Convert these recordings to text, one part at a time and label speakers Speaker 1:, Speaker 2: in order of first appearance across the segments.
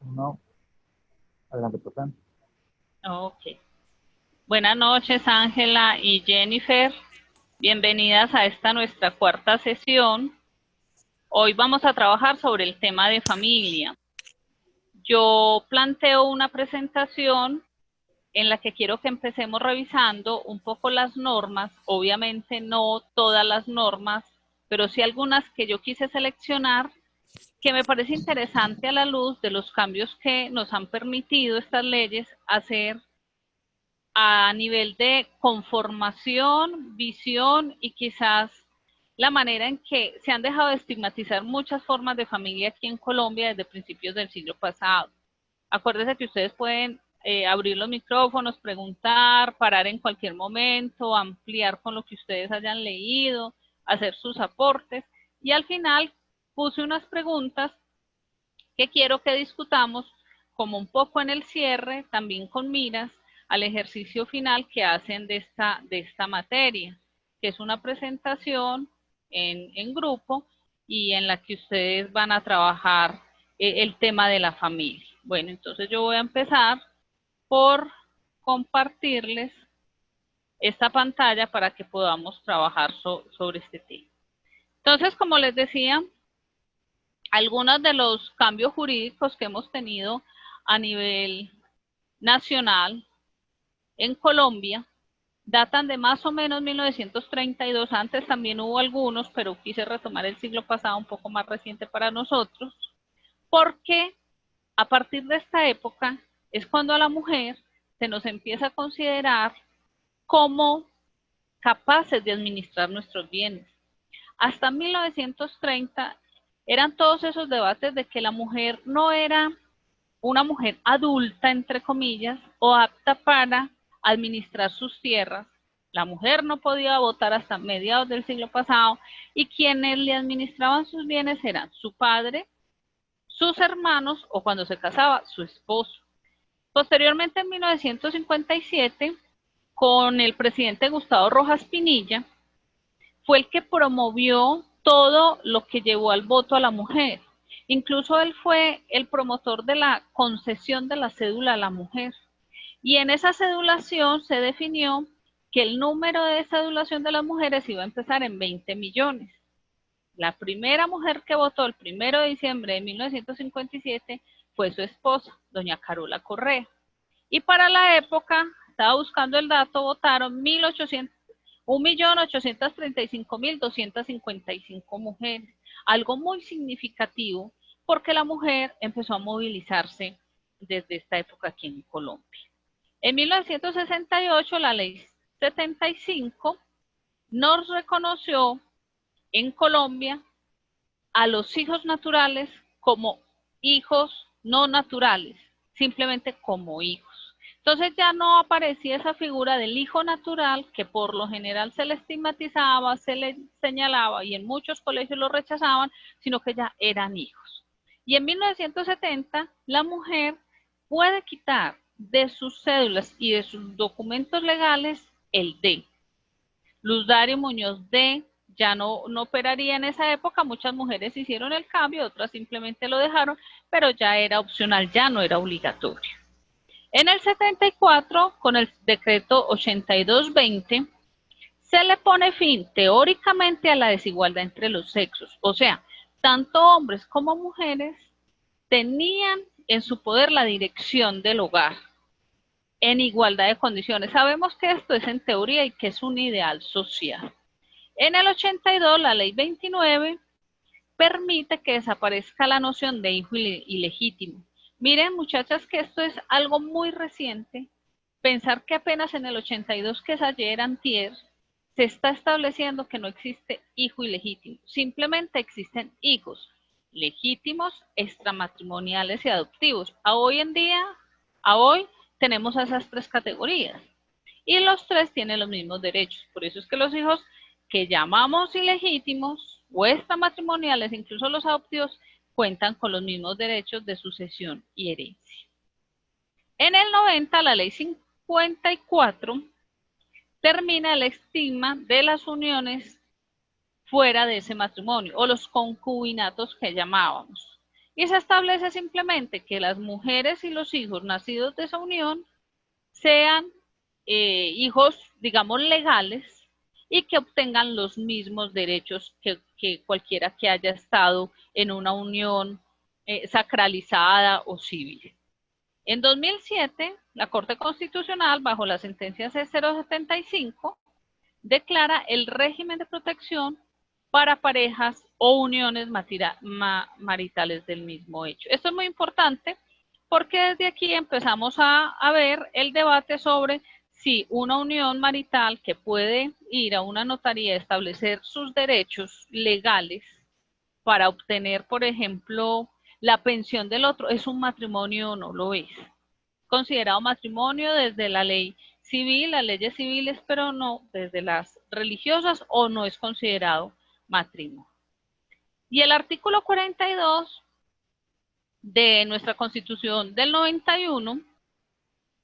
Speaker 1: No, adelante, profe.
Speaker 2: Ok. Buenas noches, Ángela y Jennifer. Bienvenidas a esta nuestra cuarta sesión. Hoy vamos a trabajar sobre el tema de familia. Yo planteo una presentación en la que quiero que empecemos revisando un poco las normas, obviamente no todas las normas, pero sí algunas que yo quise seleccionar que me parece interesante a la luz de los cambios que nos han permitido estas leyes hacer a nivel de conformación, visión y quizás la manera en que se han dejado de estigmatizar muchas formas de familia aquí en Colombia desde principios del siglo pasado. Acuérdense que ustedes pueden abrir los micrófonos, preguntar, parar en cualquier momento, ampliar con lo que ustedes hayan leído, hacer sus aportes y al final puse unas preguntas que quiero que discutamos como un poco en el cierre, también con miras al ejercicio final que hacen de esta materia, que es una presentación en grupo y en la que ustedes van a trabajar el tema de la familia. Bueno, entonces yo voy a empezar por compartirles esta pantalla para que podamos trabajar sobre este tema. Entonces, como les decía, algunos de los cambios jurídicos que hemos tenido a nivel nacional en Colombia datan de más o menos 1932, antes también hubo algunos, pero quise retomar el siglo pasado un poco más reciente para nosotros, porque a partir de esta época es cuando a la mujer se nos empieza a considerar como capaces de administrar nuestros bienes. Hasta 1930 eran todos esos debates de que la mujer no era una mujer adulta, entre comillas, o apta para administrar sus tierras. La mujer no podía votar hasta mediados del siglo pasado y quienes le administraban sus bienes eran su padre, sus hermanos o cuando se casaba, su esposo. Posteriormente, en 1957, con el presidente Gustavo Rojas Pinilla, fue el que promovió todo lo que llevó al voto a la mujer. Incluso él fue el promotor de la concesión de la cédula a la mujer. Y en esa cedulación se definió que el número de cedulación de las mujeres iba a empezar en 20 millones. La primera mujer que votó el 1 de diciembre de 1957 fue su esposa, doña Carola Correa. Y para la época, estaba buscando el dato, votaron 1.835.255 mujeres, algo muy significativo porque la mujer empezó a movilizarse desde esta época aquí en Colombia. En 1968 la ley 75 nos reconoció en Colombia a los hijos naturales como hijos no naturales, simplemente como hijos. Entonces ya no aparecía esa figura del hijo natural que por lo general se le estigmatizaba, se le señalaba y en muchos colegios lo rechazaban, sino que ya eran hijos. Y en 1970 la mujer puede quitar de sus cédulas y de sus documentos legales el D. Luz Dario Muñoz D ya no operaría en esa época, muchas mujeres hicieron el cambio, otras simplemente lo dejaron, pero ya era opcional, ya no era obligatorio. En el 74, con el decreto 8220, se le pone fin teóricamente a la desigualdad entre los sexos, o sea, tanto hombres como mujeres tenían en su poder la dirección del hogar en igualdad de condiciones. Sabemos que esto es en teoría y que es un ideal social. En el 82, la ley 29 permite que desaparezca la noción de hijo ilegítimo. Miren, muchachas, que esto es algo muy reciente. Pensar que apenas en el 82, que es ayer, antier, se está estableciendo que no existe hijo ilegítimo. Simplemente existen hijos legítimos, extramatrimoniales y adoptivos. A hoy en día, a hoy, tenemos a esas tres categorías y los tres tienen los mismos derechos. Por eso es que los hijos que llamamos ilegítimos o extramatrimoniales, incluso los adoptivos, cuentan con los mismos derechos de sucesión y herencia. En el 90, la ley 54 termina el estigma de las uniones fuera de ese matrimonio o los concubinatos que llamábamos. y se establece simplemente que las mujeres y los hijos nacidos de esa unión sean hijos, digamos, legales y que obtengan los mismos derechos que cualquiera que haya estado en una unión sacralizada o civil. En 2007, la Corte Constitucional, bajo la sentencia C075, declara el régimen de protección para parejas o uniones maritales del mismo hecho. Esto es muy importante porque desde aquí empezamos a ver el debate sobre si una unión marital que puede ir a una notaría a establecer sus derechos legales para obtener, por ejemplo, la pensión del otro, ¿es un matrimonio o no lo es? Considerado matrimonio desde la ley civil, las leyes civiles, pero no desde las religiosas, o no es considerado matrimonio. Y el artículo 42 de nuestra Constitución del 91,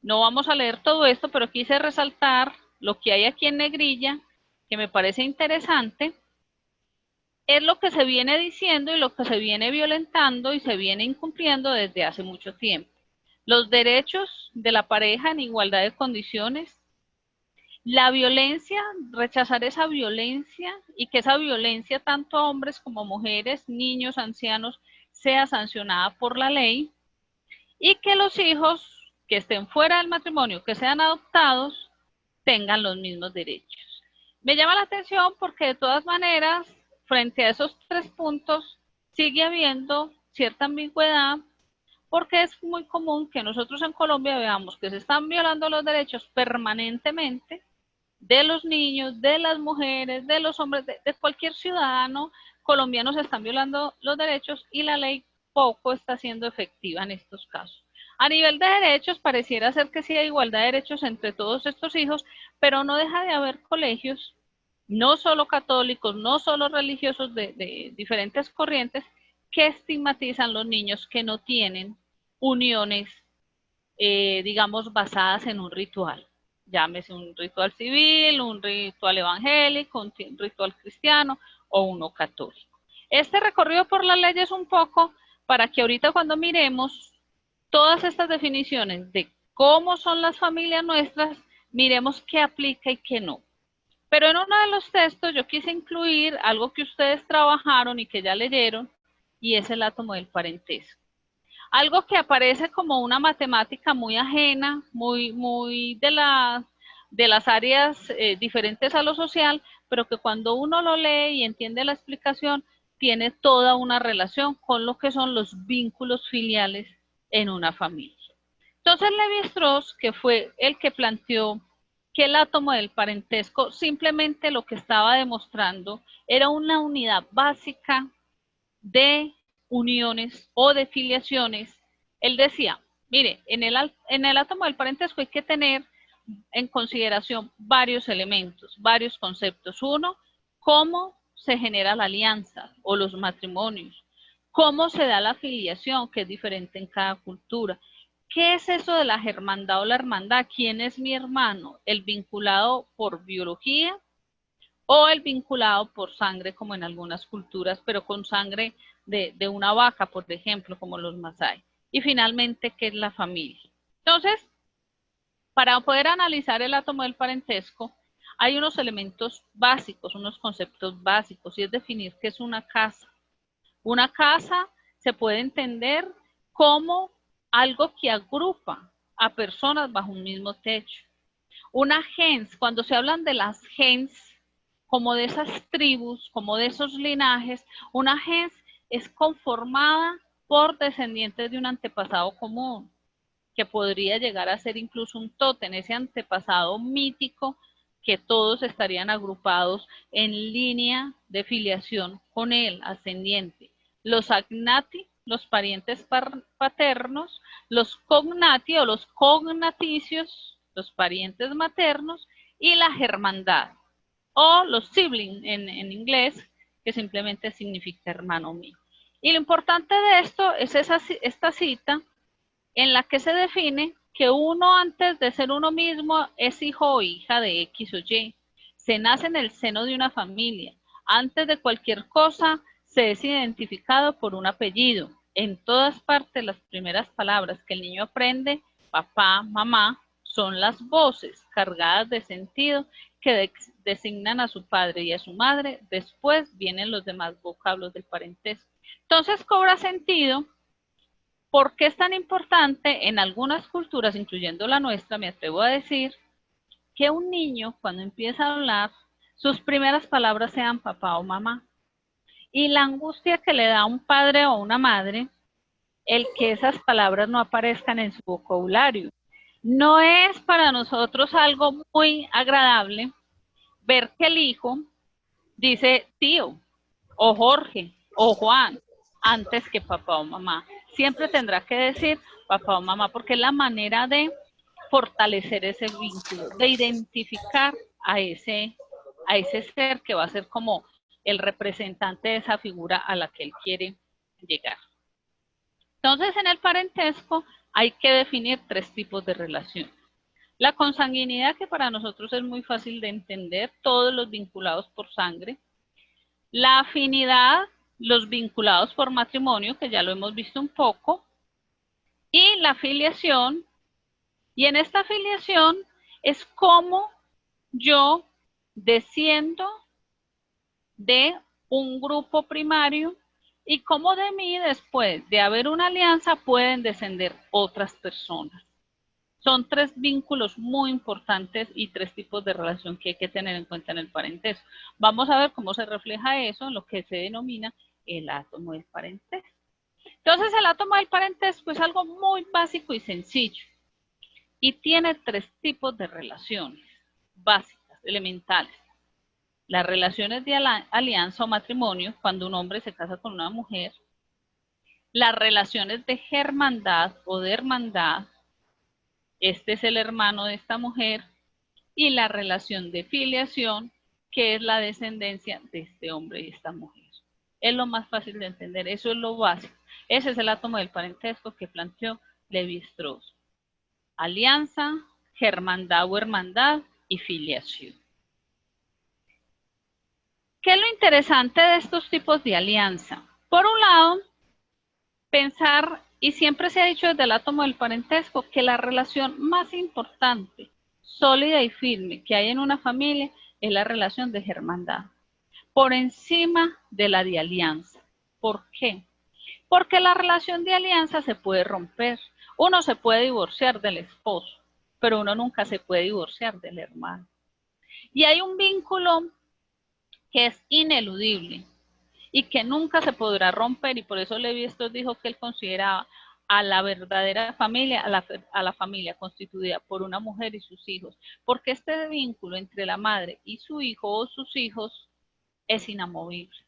Speaker 2: no vamos a leer todo esto, pero quise resaltar lo que hay aquí en negrilla, que me parece interesante, es lo que se viene diciendo y lo que se viene violentando y se viene incumpliendo desde hace mucho tiempo. Los derechos de la pareja en igualdad de condiciones, la violencia, rechazar esa violencia y que esa violencia tanto a hombres como mujeres, niños, ancianos, sea sancionada por la ley y que los hijos que estén fuera del matrimonio, que sean adoptados, tengan los mismos derechos. Me llama la atención porque de todas maneras, frente a esos tres puntos, sigue habiendo cierta ambigüedad porque es muy común que nosotros en Colombia veamos que se están violando los derechos permanentemente de los niños, de las mujeres, de los hombres, de cualquier ciudadano colombiano se están violando los derechos y la ley poco está siendo efectiva en estos casos. A nivel de derechos, pareciera ser que sí hay igualdad de derechos entre todos estos hijos, pero no deja de haber colegios, no solo católicos, no solo religiosos de diferentes corrientes, que estigmatizan los niños que no tienen uniones, digamos, basadas en un ritual. Llámese un ritual civil, un ritual evangélico, un ritual cristiano o uno católico. Este recorrido por la ley es un poco para que ahorita cuando miremos todas estas definiciones de cómo son las familias nuestras, miremos qué aplica y qué no. Pero en uno de los textos yo quise incluir algo que ustedes trabajaron y que ya leyeron, y es el átomo del parentesco. Algo que aparece como una matemática muy ajena, muy de las áreas diferentes a lo social, pero que cuando uno lo lee y entiende la explicación, tiene toda una relación con lo que son los vínculos filiales en una familia. Entonces Levi-Strauss, que fue el que planteó que el átomo del parentesco simplemente lo que estaba demostrando era una unidad básica de uniones o de filiaciones. Él decía, mire, en el átomo del parentesco hay que tener en consideración varios elementos, varios conceptos. Uno, cómo se genera la alianza o los matrimonios, cómo se da la filiación, que es diferente en cada cultura. ¿Qué es eso de la hermandad o la hermandad? ¿Quién es mi hermano? ¿El vinculado por biología o el vinculado por sangre, como en algunas culturas, pero con sangre de una vaca, por ejemplo, como los masái? Y finalmente, ¿qué es la familia? Entonces, para poder analizar el átomo del parentesco, hay unos elementos básicos, unos conceptos básicos, y es definir qué es una casa. Una casa se puede entender como algo que agrupa a personas bajo un mismo techo. Una gens, cuando se hablan de las gens, como de esas tribus, como de esos linajes, una gens es conformada por descendientes de un antepasado común, que podría llegar a ser incluso un tótem, ese antepasado mítico que todos estarían agrupados en línea de filiación con el ascendiente. Los agnati, los parientes paternos, los cognati o los cognaticios, los parientes maternos, y la hermandad, o los siblings en inglés, que simplemente significa hermano mío. Y lo importante de esto es esta cita en la que se define que uno antes de ser uno mismo es hijo o hija de X o Y. Se nace en el seno de una familia. Antes de cualquier cosa se es identificado por un apellido. En todas partes las primeras palabras que el niño aprende, papá, mamá, son las voces cargadas de sentido que designan a su padre y a su madre. Después vienen los demás vocablos del parentesco. Entonces cobra sentido. ¿Por qué es tan importante? En algunas culturas, incluyendo la nuestra, me atrevo a decir, que un niño cuando empieza a hablar, sus primeras palabras sean papá o mamá. Y la angustia que le da a un padre o una madre, el que esas palabras no aparezcan en su vocabulario. No es para nosotros algo muy agradable ver que el hijo dice tío, o Jorge, o Juan, antes que papá o mamá. Siempre tendrá que decir papá o mamá, porque es la manera de fortalecer ese vínculo, de identificar a ese ser que va a ser como el representante de esa figura a la que él quiere llegar. Entonces, en el parentesco hay que definir 3 tipos de relación. La consanguinidad, que para nosotros es muy fácil de entender, todos los vinculados por sangre. La afinidad, los vinculados por matrimonio, que ya lo hemos visto un poco. Y la filiación, y en esta filiación es como yo desciendo de un grupo primario y como de mí, después de haber una alianza, pueden descender otras personas. Son 3 vínculos muy importantes y 3 tipos de relación que hay que tener en cuenta en el parentesco. Vamos a ver cómo se refleja eso en lo que se denomina el átomo del parentesco. Entonces, el átomo del parentesco es algo muy básico y sencillo y tiene 3 tipos de relaciones básicas, elementales. Las relaciones de alianza o matrimonio, cuando un hombre se casa con una mujer. Las relaciones de germandad o de hermandad, este es el hermano de esta mujer. Y la relación de filiación, que es la descendencia de este hombre y esta mujer. Es lo más fácil de entender, eso es lo básico. Ese es el átomo del parentesco que planteó Levi-Strauss. Alianza, germandad o hermandad y filiación. ¿Qué es lo interesante de estos tipos de alianza? Por un lado, pensar, y siempre se ha dicho desde el átomo del parentesco, que la relación más importante, sólida y firme que hay en una familia es la relación de hermandad, por encima de la de alianza. ¿Por qué? Porque la relación de alianza se puede romper. Uno se puede divorciar del esposo, pero uno nunca se puede divorciar del hermano. Y hay un vínculo que es ineludible y que nunca se podrá romper, y por eso Levi-Strauss dijo que él consideraba a la verdadera familia, a la familia constituida por una mujer y sus hijos, porque este vínculo entre la madre y su hijo o sus hijos es inamovible.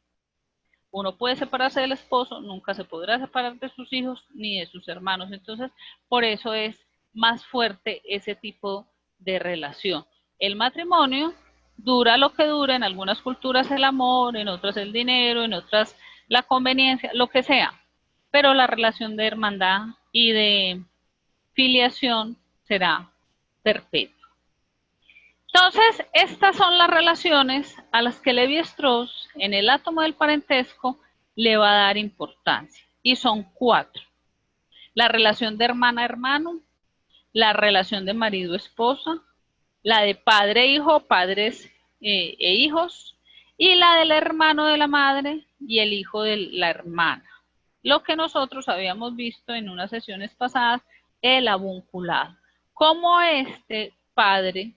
Speaker 2: Uno puede separarse del esposo, nunca se podrá separar de sus hijos ni de sus hermanos, entonces por eso es más fuerte ese tipo de relación. El matrimonio dura lo que dura, en algunas culturas el amor, en otras el dinero, en otras la conveniencia, lo que sea, pero la relación de hermandad y de filiación será perpetua. Entonces, estas son las relaciones a las que Levi-Strauss en el átomo del parentesco le va a dar importancia, y son 4. La relación de hermana-hermano, la relación de marido-esposa, la de padre-hijo, padres e hijos, y la del hermano de la madre y el hijo de la hermana. Lo que nosotros habíamos visto en unas sesiones pasadas, el avunculado. Como este padre,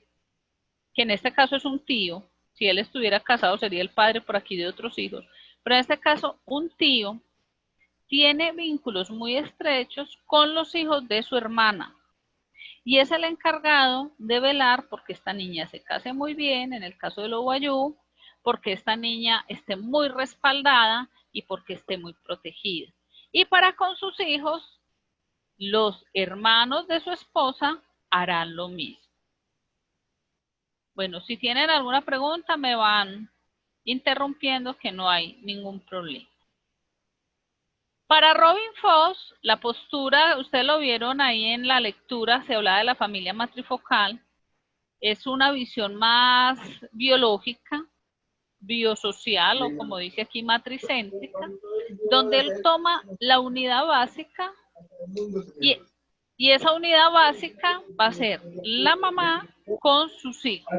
Speaker 2: que en este caso es un tío, si él estuviera casado sería el padre por aquí de otros hijos, pero en este caso un tío tiene vínculos muy estrechos con los hijos de su hermana, y es el encargado de velar porque esta niña se case muy bien, en el caso de los guayú, porque esta niña esté muy respaldada y porque esté muy protegida. Y para con sus hijos, los hermanos de su esposa harán lo mismo. Bueno, si tienen alguna pregunta me van interrumpiendo, que no hay ningún problema. Para Robin Foss, la postura, ustedes lo vieron ahí en la lectura, se hablaba de la familia matrifocal, es una visión más biológica, biosocial o como dice aquí matricéntrica, donde él toma la unidad básica y esa unidad básica va a ser la mamá con sus hijos.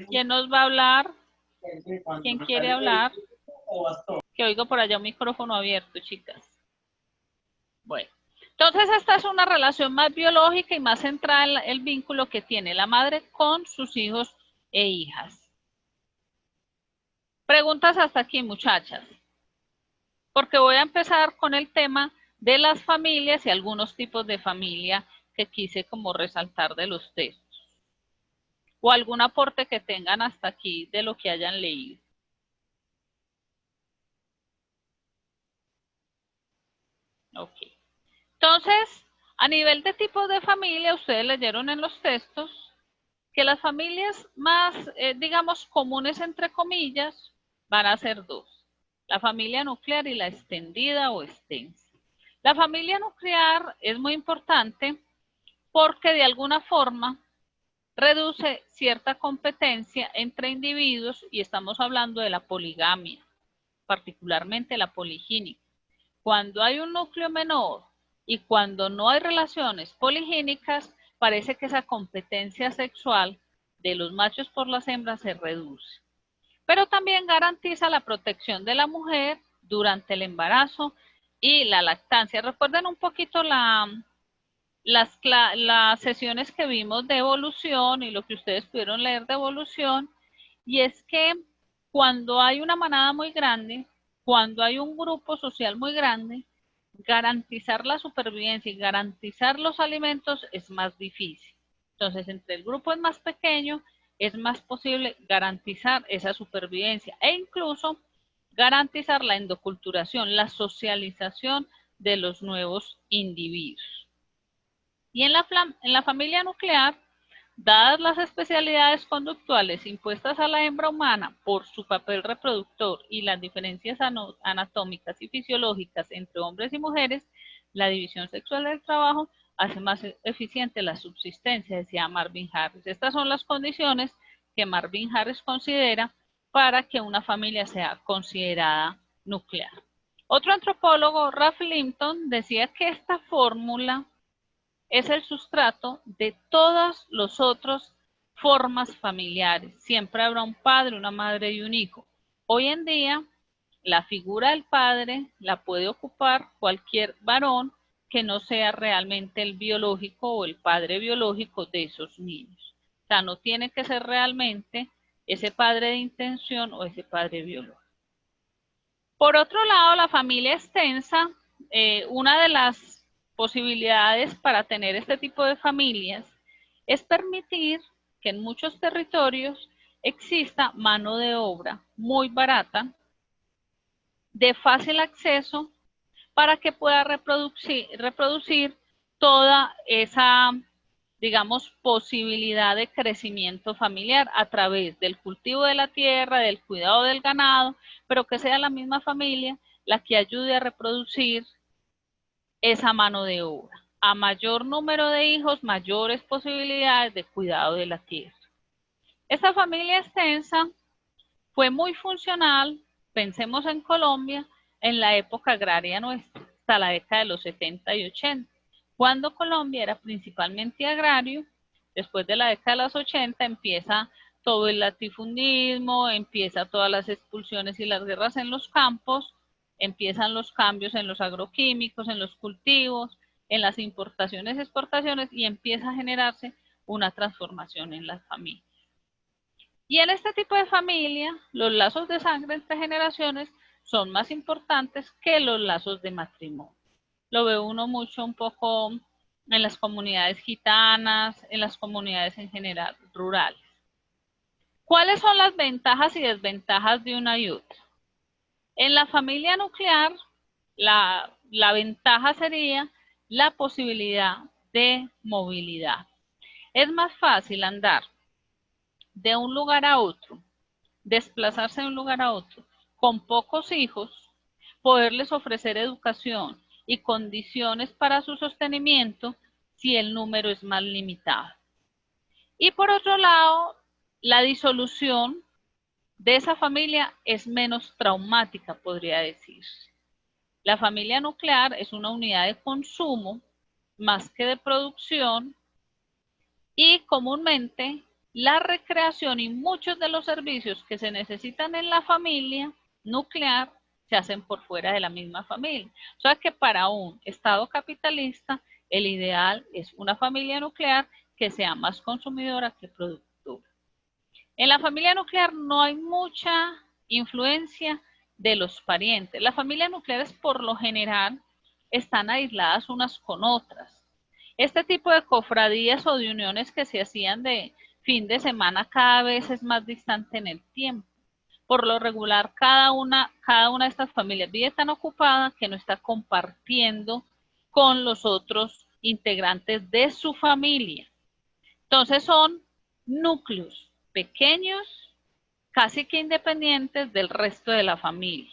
Speaker 2: ¿Quién nos va a hablar? ¿Quién quiere hablar? Que oigo por allá un micrófono abierto, chicas. Bueno, entonces esta es una relación más biológica y más centrada en el vínculo que tiene la madre con sus hijos e hijas. Preguntas hasta aquí, muchachas, porque voy a empezar con el tema de las familias y algunos tipos de familia que quise como resaltar de los textos. O algún aporte que tengan hasta aquí de lo que hayan leído. Ok. Entonces, a nivel de tipos de familia, ustedes leyeron en los textos que las familias más, digamos, comunes, entre comillas, van a ser dos. La familia nuclear y la extendida o extensa. La familia nuclear es muy importante porque de alguna forma reduce cierta competencia entre individuos y estamos hablando de la poligamia, particularmente la poligínica. Cuando hay un núcleo menor y cuando no hay relaciones poligínicas, parece que esa competencia sexual de los machos por las hembras se reduce. Pero también garantiza la protección de la mujer durante el embarazo y la lactancia. Recuerden un poquito las sesiones que vimos de evolución y lo que ustedes pudieron leer de evolución, y es que cuando hay una manada muy grande, cuando hay un grupo social muy grande, garantizar la supervivencia y garantizar los alimentos es más difícil. Entonces, entre el grupo es más pequeño, es más posible garantizar esa supervivencia e incluso garantizar la endoculturación, la socialización de los nuevos individuos. Y en la familia nuclear, dadas las especialidades conductuales impuestas a la hembra humana por su papel reproductor y las diferencias anatómicas y fisiológicas entre hombres y mujeres, la división sexual del trabajo hace más eficiente la subsistencia, decía Marvin Harris. Estas son las condiciones que Marvin Harris considera para que una familia sea considerada nuclear. Otro antropólogo, Ralph Limpton, decía que esta fórmula es el sustrato de todas las otras formas familiares. Siempre habrá un padre, una madre y un hijo. Hoy en día, la figura del padre la puede ocupar cualquier varón que no sea realmente el biológico o el padre biológico de esos niños. O sea, no tiene que ser realmente ese padre de intención o ese padre biológico. Por otro lado, la familia extensa, una de las posibilidades para tener este tipo de familias es permitir que en muchos territorios exista mano de obra muy barata, de fácil acceso, para que pueda reproducir toda esa, digamos, posibilidad de crecimiento familiar a través del cultivo de la tierra, del cuidado del ganado, pero que sea la misma familia la que ayude a reproducir esa mano de obra. A mayor número de hijos, mayores posibilidades de cuidado de la tierra. Esta familia extensa fue muy funcional, pensemos en Colombia, en la época agraria nuestra, hasta la década de los 70 y 80, cuando Colombia era principalmente agrario. Después de la década de los 80 empieza todo el latifundismo, empieza todas las expulsiones y las guerras en los campos, empiezan los cambios en los agroquímicos, en los cultivos, en las importaciones y exportaciones, y empieza a generarse una transformación en las familias. Y en este tipo de familia, los lazos de sangre entre generaciones son más importantes que los lazos de matrimonio. Lo ve uno mucho un poco en las comunidades gitanas, en las comunidades en general rurales. ¿Cuáles son las ventajas y desventajas de una y otra? En la familia nuclear, la ventaja sería la posibilidad de movilidad. Es más fácil andar de un lugar a otro, desplazarse de un lugar a otro, con pocos hijos, poderles ofrecer educación y condiciones para su sostenimiento si el número es más limitado. Y por otro lado, la disolución de esa familia es menos traumática, podría decirse. La familia nuclear es una unidad de consumo más que de producción y comúnmente la recreación y muchos de los servicios que se necesitan en la familia nuclear se hacen por fuera de la misma familia. O sea que para un Estado capitalista el ideal es una familia nuclear que sea más consumidora que productora. En la familia nuclear no hay mucha influencia de los parientes. Las familias nucleares por lo general están aisladas unas con otras. Este tipo de cofradías o de uniones que se hacían de fin de semana cada vez es más distante en el tiempo. Por lo regular, cada una de estas familias vive tan ocupada que no está compartiendo con los otros integrantes de su familia. Entonces son núcleos pequeños, casi que independientes del resto de la familia.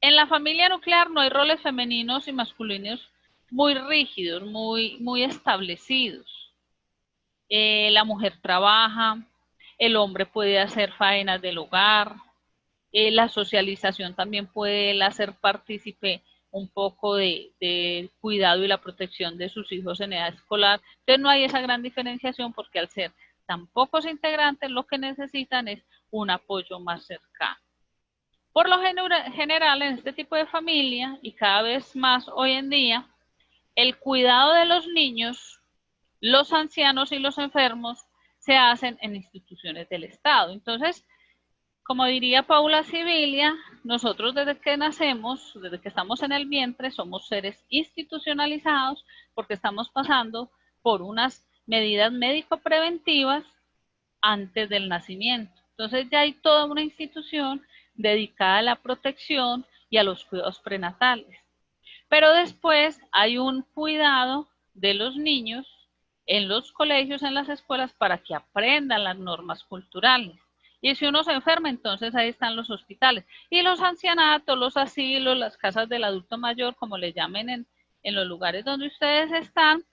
Speaker 2: En la familia nuclear no hay roles femeninos y masculinos muy rígidos, muy establecidos. La mujer trabaja, el hombre puede hacer faenas del hogar, la socialización también puede hacer partícipe un poco de cuidado y la protección de sus hijos en edad escolar. Entonces no hay esa gran diferenciación porque al ser tan pocos integrantes lo que necesitan es un apoyo más cercano. Por lo general en este tipo de familia y cada vez más hoy en día, el cuidado de los niños, los ancianos y los enfermos se hacen en instituciones del Estado. Entonces, como diría Paula Sibilia, nosotros desde que nacemos, desde que estamos en el vientre, somos seres institucionalizados porque estamos pasando por unas medidas médico-preventivas antes del nacimiento. Entonces ya hay toda una institución dedicada a la protección y a los cuidados prenatales. Pero después hay un cuidado de los niños en los colegios, en las escuelas, para que aprendan las normas culturales. Y si uno se enferma, entonces ahí están los hospitales. Y los ancianatos, los asilos, las casas del adulto mayor, como le llamen en los lugares donde ustedes están,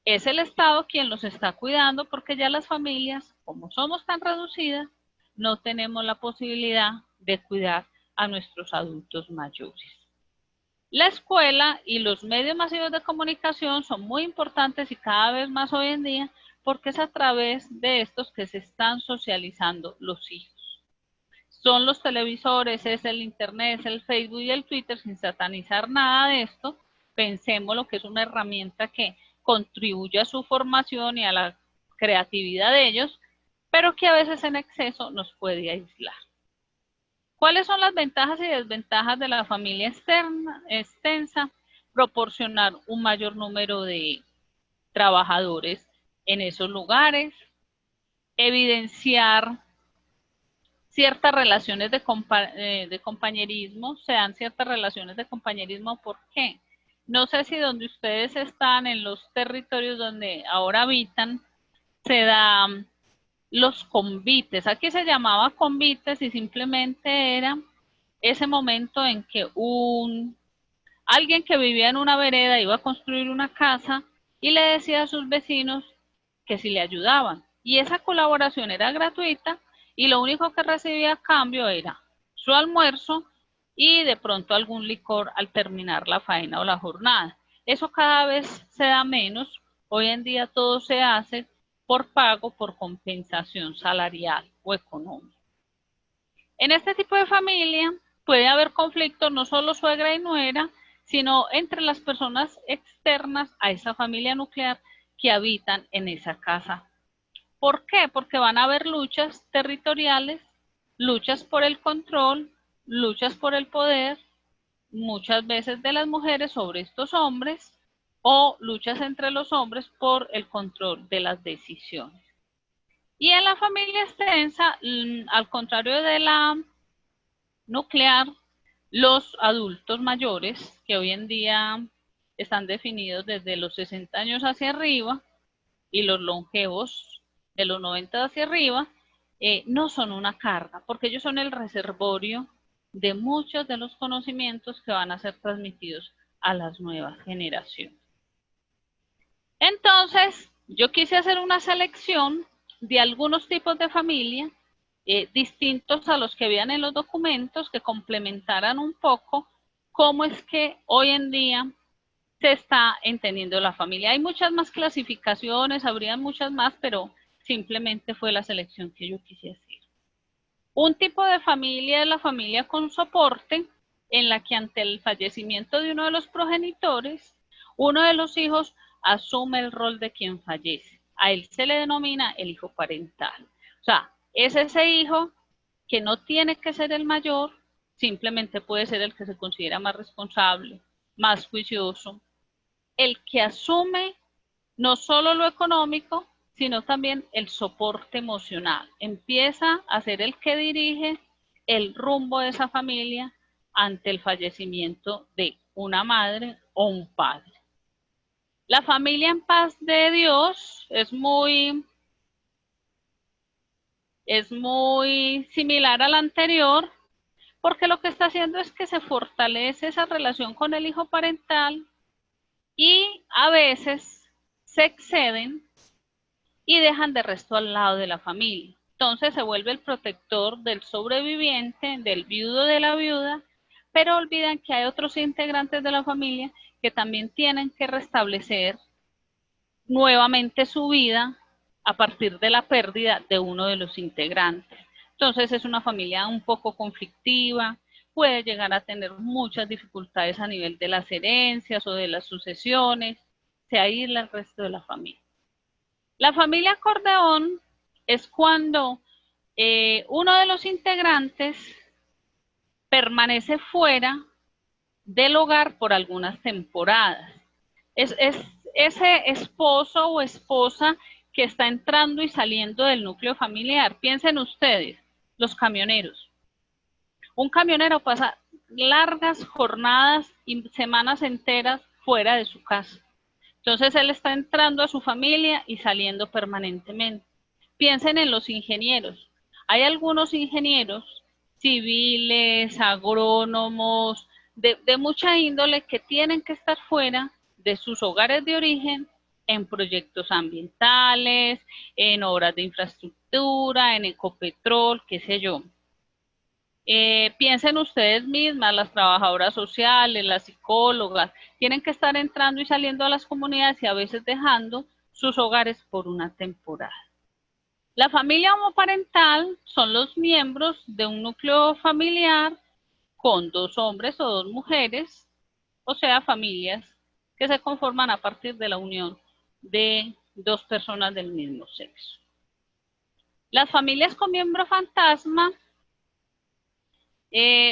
Speaker 2: es el Estado quien los está cuidando porque ya las familias, como somos tan reducidas, no tenemos la posibilidad de cuidar a nuestros adultos mayores. La escuela y los medios masivos de comunicación son muy importantes y cada vez más hoy en día porque es a través de estos que se están socializando los hijos. Son los televisores, es el internet, es el Facebook y el Twitter, sin satanizar nada de esto. Pensemos lo que es una herramienta que contribuye a su formación y a la creatividad de ellos, pero que a veces en exceso nos puede aislar. ¿Cuáles son las ventajas y desventajas de la familia extensa? Proporcionar un mayor número de trabajadores en esos lugares, evidenciar ciertas relaciones de compañerismo, se dan ciertas relaciones de compañerismo, ¿por qué? No sé si donde ustedes están, en los territorios donde ahora habitan, se dan los convites. Aquí se llamaba convites y simplemente era ese momento en que alguien que vivía en una vereda iba a construir una casa y le decía a sus vecinos que si le ayudaban. Y esa colaboración era gratuita y lo único que recibía a cambio era su almuerzo y de pronto algún licor al terminar la faena o la jornada. Eso cada vez se da menos. Hoy en día todo se hace por pago, por compensación salarial o económica. En este tipo de familia puede haber conflictos no solo suegra y nuera, sino entre las personas externas a esa familia nuclear que habitan en esa casa. ¿Por qué? Porque van a haber luchas territoriales, luchas por el control, luchas por el poder, muchas veces de las mujeres sobre estos hombres, o luchas entre los hombres por el control de las decisiones. Y en la familia extensa, al contrario de la nuclear, los adultos mayores, que hoy en día están definidos desde los 60 años hacia arriba, y los longevos de los 90 hacia arriba, no son una carga, porque ellos son el reservorio de muchos de los conocimientos que van a ser transmitidos a las nuevas generaciones. Entonces, yo quise hacer una selección de algunos tipos de familia distintos a los que habían en los documentos, que complementaran un poco cómo es que hoy en día se está entendiendo la familia. Hay muchas más clasificaciones, habría muchas más, pero simplemente fue la selección que yo quise hacer. Un tipo de familia es la familia con soporte, en la que ante el fallecimiento de uno de los progenitores, uno de los hijos asume el rol de quien fallece. A él se le denomina el hijo parental. O sea, es ese hijo que no tiene que ser el mayor, simplemente puede ser el que se considera más responsable, más juicioso, el que asume no solo lo económico, sino también el soporte emocional. Empieza a ser el que dirige el rumbo de esa familia ante el fallecimiento de una madre o un padre. La familia en paz de Dios es muy similar a la anterior, porque lo que está haciendo es que se fortalece esa relación con el hijo parental y a veces se exceden y dejan de resto al lado de la familia. Entonces se vuelve el protector del sobreviviente, del viudo de la viuda, pero olvidan que hay otros integrantes de la familia que también tienen que restablecer nuevamente su vida a partir de la pérdida de uno de los integrantes. Entonces es una familia un poco conflictiva, puede llegar a tener muchas dificultades a nivel de las herencias o de las sucesiones, se aísla el resto de la familia. La familia acordeón es cuando uno de los integrantes permanece fuera del hogar por algunas temporadas. Es ese esposo o esposa que está entrando y saliendo del núcleo familiar. Piensen ustedes, los camioneros. Un camionero pasa largas jornadas y semanas enteras fuera de su casa. Entonces él está entrando a su familia y saliendo permanentemente. Piensen en los ingenieros. Hay algunos ingenieros civiles, agrónomos, de mucha índole que tienen que estar fuera de sus hogares de origen en proyectos ambientales, en obras de infraestructura, en Ecopetrol, qué sé yo. Piensen ustedes mismas, las trabajadoras sociales, las psicólogas, tienen que estar entrando y saliendo a las comunidades y a veces dejando sus hogares por una temporada. La familia homoparental son los miembros de un núcleo familiar con 2 hombres o 2 mujeres, o sea, familias que se conforman a partir de la unión de 2 personas del mismo sexo. Las familias con miembro fantasma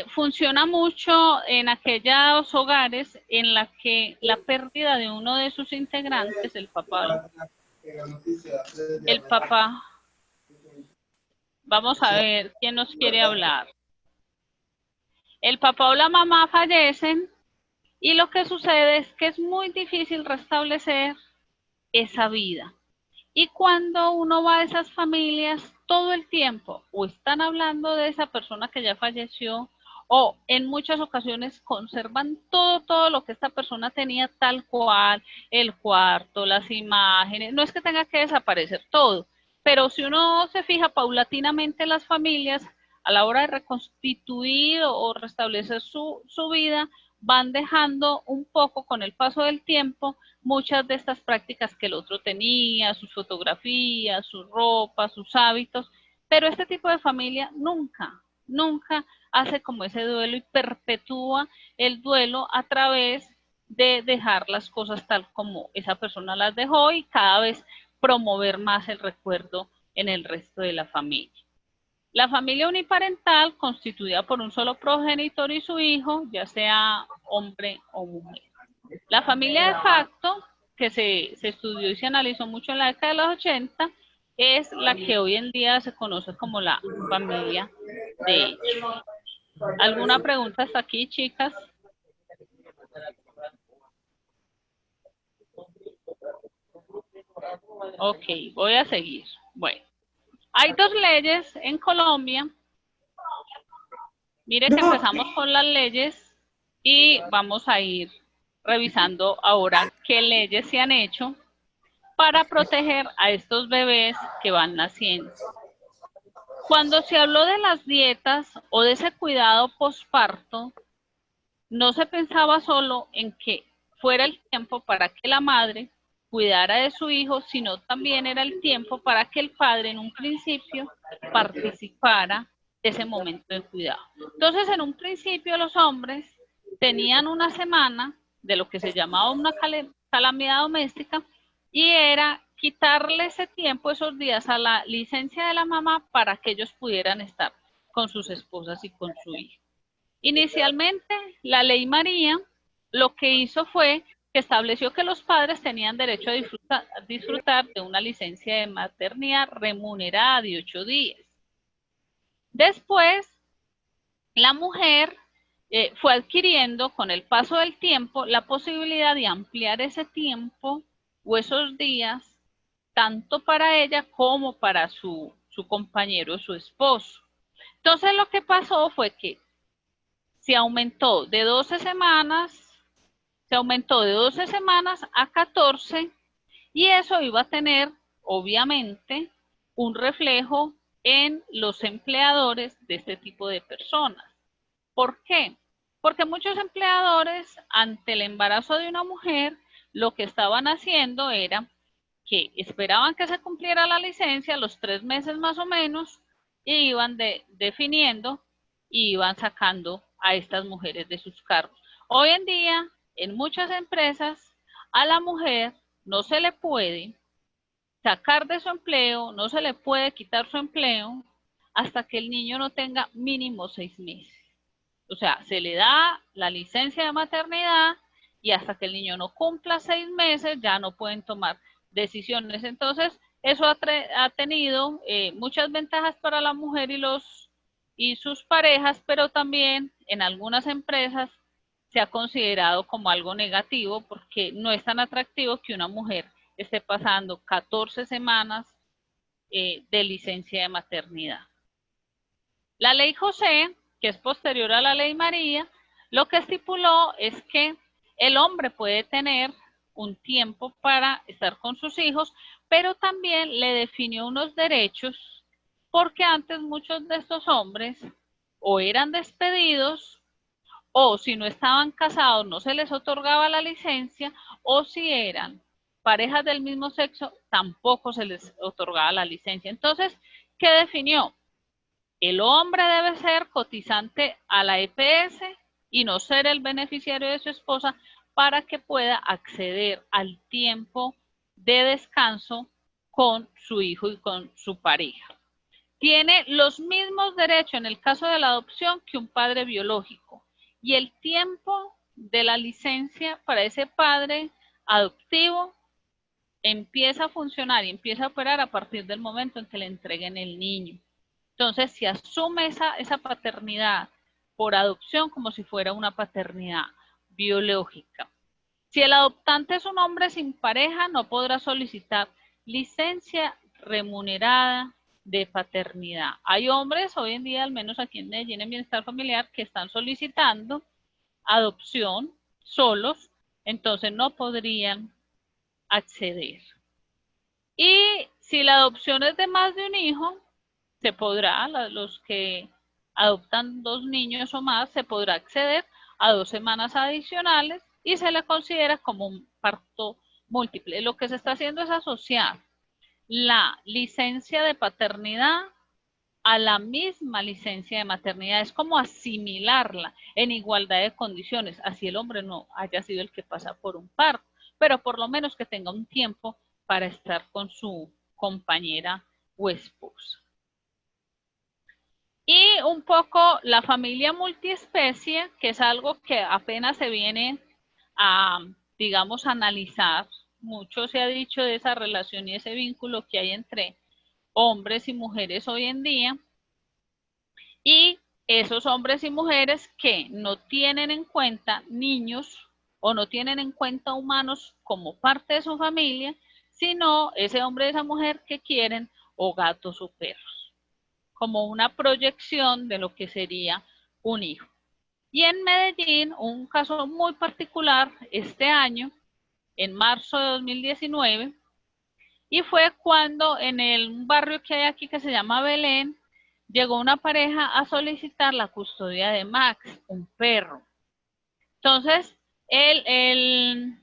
Speaker 2: funciona mucho en aquellos hogares en la que la pérdida de uno de sus integrantes, el papá, vamos a ver quién nos quiere hablar. El papá o la mamá fallecen y lo que sucede es que es muy difícil restablecer esa vida. Y cuando uno va a esas familias, todo el tiempo o están hablando de esa persona que ya falleció o en muchas ocasiones conservan todo lo que esta persona tenía tal cual, el cuarto, las imágenes. No es que tenga que desaparecer todo, pero si uno se fija paulatinamente las familias a la hora de reconstituir o restablecer su vida, van dejando un poco con el paso del tiempo muchas de estas prácticas que el otro tenía, sus fotografías, su ropa, sus hábitos, pero este tipo de familia nunca hace como ese duelo y perpetúa el duelo a través de dejar las cosas tal como esa persona las dejó y cada vez promover más el recuerdo en el resto de la familia. La familia uniparental, constituida por un solo progenitor y su hijo, ya sea hombre o mujer. La familia de facto, que se estudió y se analizó mucho en la década de los 80, es la que hoy en día se conoce como la familia de hecho. ¿Alguna pregunta hasta aquí, chicas? Ok, voy a seguir. Bueno, hay 2 leyes en Colombia. Mire que empezamos con las leyes y vamos a ir revisando ahora qué leyes se han hecho para proteger a estos bebés que van naciendo. Cuando se habló de las dietas o de ese cuidado posparto, no se pensaba solo en que fuera el tiempo para que la madre cuidara de su hijo, sino también era el tiempo para que el padre en un principio participara de ese momento de cuidado. Entonces, en un principio los hombres tenían una semana de lo que se llamaba una calamidad doméstica y era quitarle ese tiempo, esos días a la licencia de la mamá para que ellos pudieran estar con sus esposas y con su hijo. Inicialmente, la ley María lo que hizo fue que estableció que los padres tenían derecho a disfrutar de una licencia de maternidad remunerada de 8 días. Después, la mujer fue adquiriendo con el paso del tiempo la posibilidad de ampliar ese tiempo o esos días, tanto para ella como para su compañero, su esposo. Entonces lo que pasó fue que se aumentó de 12 semanas, se aumentó de 12 semanas a 14 y eso iba a tener, obviamente, un reflejo en los empleadores de este tipo de personas. ¿Por qué? Porque muchos empleadores, ante el embarazo de una mujer, lo que estaban haciendo era que esperaban que se cumpliera la licencia, los 3 meses más o menos, y iban definiendo y iban sacando a estas mujeres de sus cargos. Hoy en día, en muchas empresas, a la mujer no se le puede sacar de su empleo, no se le puede quitar su empleo hasta que el niño no tenga mínimo 6 meses. O sea, se le da la licencia de maternidad y hasta que el niño no cumpla 6 meses ya no pueden tomar decisiones. Entonces, eso ha tenido muchas ventajas para la mujer y sus parejas, pero también en algunas empresas se ha considerado como algo negativo porque no es tan atractivo que una mujer esté pasando 14 semanas de licencia de maternidad. La ley José, que es posterior a la ley María, lo que estipuló es que el hombre puede tener un tiempo para estar con sus hijos, pero también le definió unos derechos, porque antes muchos de estos hombres o eran despedidos, o si no estaban casados no se les otorgaba la licencia, o si eran parejas del mismo sexo tampoco se les otorgaba la licencia. Entonces, ¿qué definió? El hombre debe ser cotizante a la EPS y no ser el beneficiario de su esposa para que pueda acceder al tiempo de descanso con su hijo y con su pareja. Tiene los mismos derechos en el caso de la adopción que un padre biológico y el tiempo de la licencia para ese padre adoptivo empieza a funcionar y empieza a operar a partir del momento en que le entreguen el niño. Entonces se asume esa paternidad por adopción como si fuera una paternidad biológica. Si el adoptante es un hombre sin pareja, no podrá solicitar licencia remunerada de paternidad. Hay hombres hoy en día, al menos aquí en Medellín, en Bienestar Familiar, que están solicitando adopción solos, entonces no podrían acceder. Y si la adopción es de más de un hijo, se podrá, los que adoptan 2 niños o más, se podrá acceder a 2 semanas adicionales y se le considera como un parto múltiple. Lo que se está haciendo es asociar la licencia de paternidad a la misma licencia de maternidad, es como asimilarla en igualdad de condiciones, así el hombre no haya sido el que pasa por un parto, pero por lo menos que tenga un tiempo para estar con su compañera o esposa. Y un poco la familia multiespecie, que es algo que apenas se viene a, digamos, analizar. Mucho se ha dicho de esa relación y ese vínculo que hay entre hombres y mujeres hoy en día. Y esos hombres y mujeres que no tienen en cuenta niños o no tienen en cuenta humanos como parte de su familia, sino ese hombre y esa mujer que quieren o gatos o perros, como una proyección de lo que sería un hijo. Y en Medellín, un caso muy particular este año, en marzo de 2019, y fue cuando en un barrio que hay aquí que se llama Belén, llegó una pareja a solicitar la custodia de Max, un perro. Entonces, el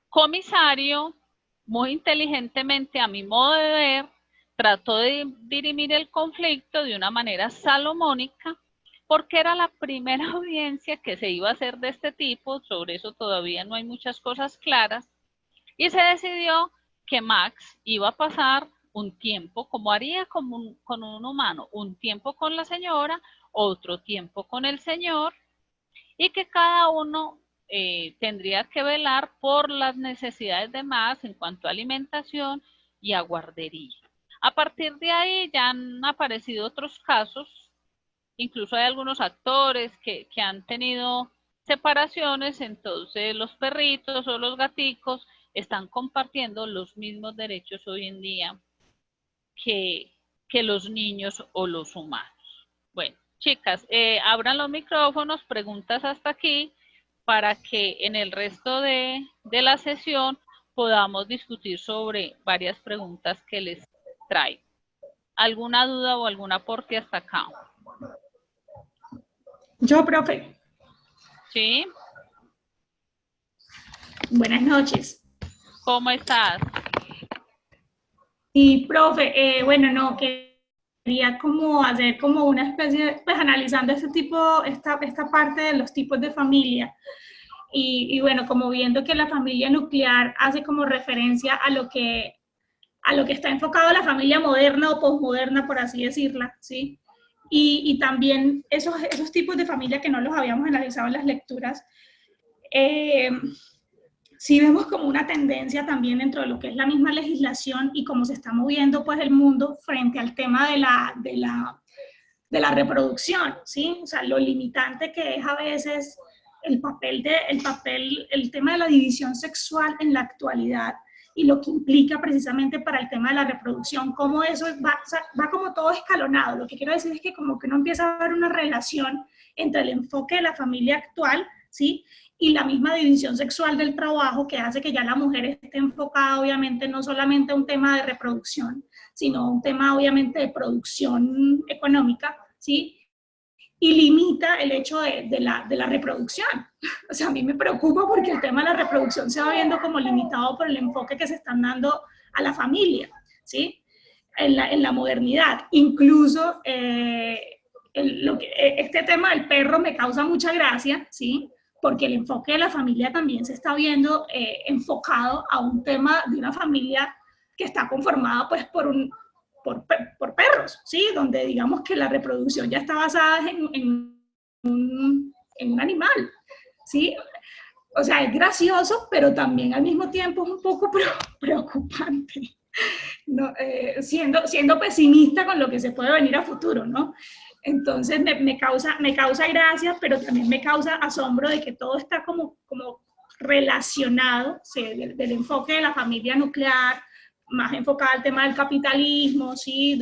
Speaker 2: comisario, muy inteligentemente, a mi modo de ver, trató de dirimir el conflicto de una manera salomónica, porque era la primera audiencia que se iba a hacer de este tipo, sobre eso todavía no hay muchas cosas claras, y se decidió que Max iba a pasar un tiempo, como haría con un humano, un tiempo con la señora, otro tiempo con el señor, y que cada uno tendría que velar por las necesidades de Max en cuanto a alimentación y a guardería. A partir de ahí ya han aparecido otros casos, incluso hay algunos actores que han tenido separaciones, entonces los perritos o los gaticos están compartiendo los mismos derechos hoy en día que, que los niños o los humanos. Bueno, chicas, abran los micrófonos, preguntas hasta aquí, para que en el resto de la sesión podamos discutir sobre varias preguntas que les traigo. ¿Alguna duda o algún aporte hasta acá?
Speaker 3: Yo, profe.
Speaker 2: ¿Sí?
Speaker 3: Buenas noches.
Speaker 2: ¿Cómo estás?
Speaker 3: Y, profe, bueno, no, quería como hacer como una especie, pues analizando este tipo, esta parte de los tipos de familia. Y bueno, como viendo que la familia nuclear hace como referencia a lo que está enfocado la familia moderna o posmoderna, por así decirla, ¿sí? Y también esos tipos de familia que no los habíamos analizado en las lecturas, sí vemos como una tendencia también dentro de lo que es la misma legislación y cómo se está moviendo pues el mundo frente al tema de la reproducción, ¿sí? O sea, lo limitante que es a veces el tema de la división sexual en la actualidad y lo que implica precisamente para el tema de la reproducción, cómo eso va como todo escalonado. Lo que quiero decir es que como que uno empieza a ver una relación entre el enfoque de la familia actual, ¿sí? Y la misma división sexual del trabajo que hace que ya la mujer esté enfocada obviamente no solamente a un tema de reproducción, sino un tema obviamente de producción económica, ¿sí? Y limita el hecho de la reproducción. O sea, a mí me preocupa porque el tema de la reproducción se va viendo como limitado por el enfoque que se están dando a la familia, ¿sí? En la modernidad. Incluso este tema del perro me causa mucha gracia, ¿sí? Porque el enfoque de la familia también se está viendo enfocado a un tema de una familia que está conformada pues por perros, ¿sí? Donde digamos que la reproducción ya está basada en un animal, ¿sí? O sea, es gracioso, pero también al mismo tiempo es un poco preocupante, ¿no? Siendo pesimista con lo que se puede venir a futuro, ¿no? Entonces me causa gracia, pero también me causa asombro de que todo está como relacionado, ¿sí? Del enfoque de la familia nuclear, más enfocada al tema del capitalismo, ¿sí?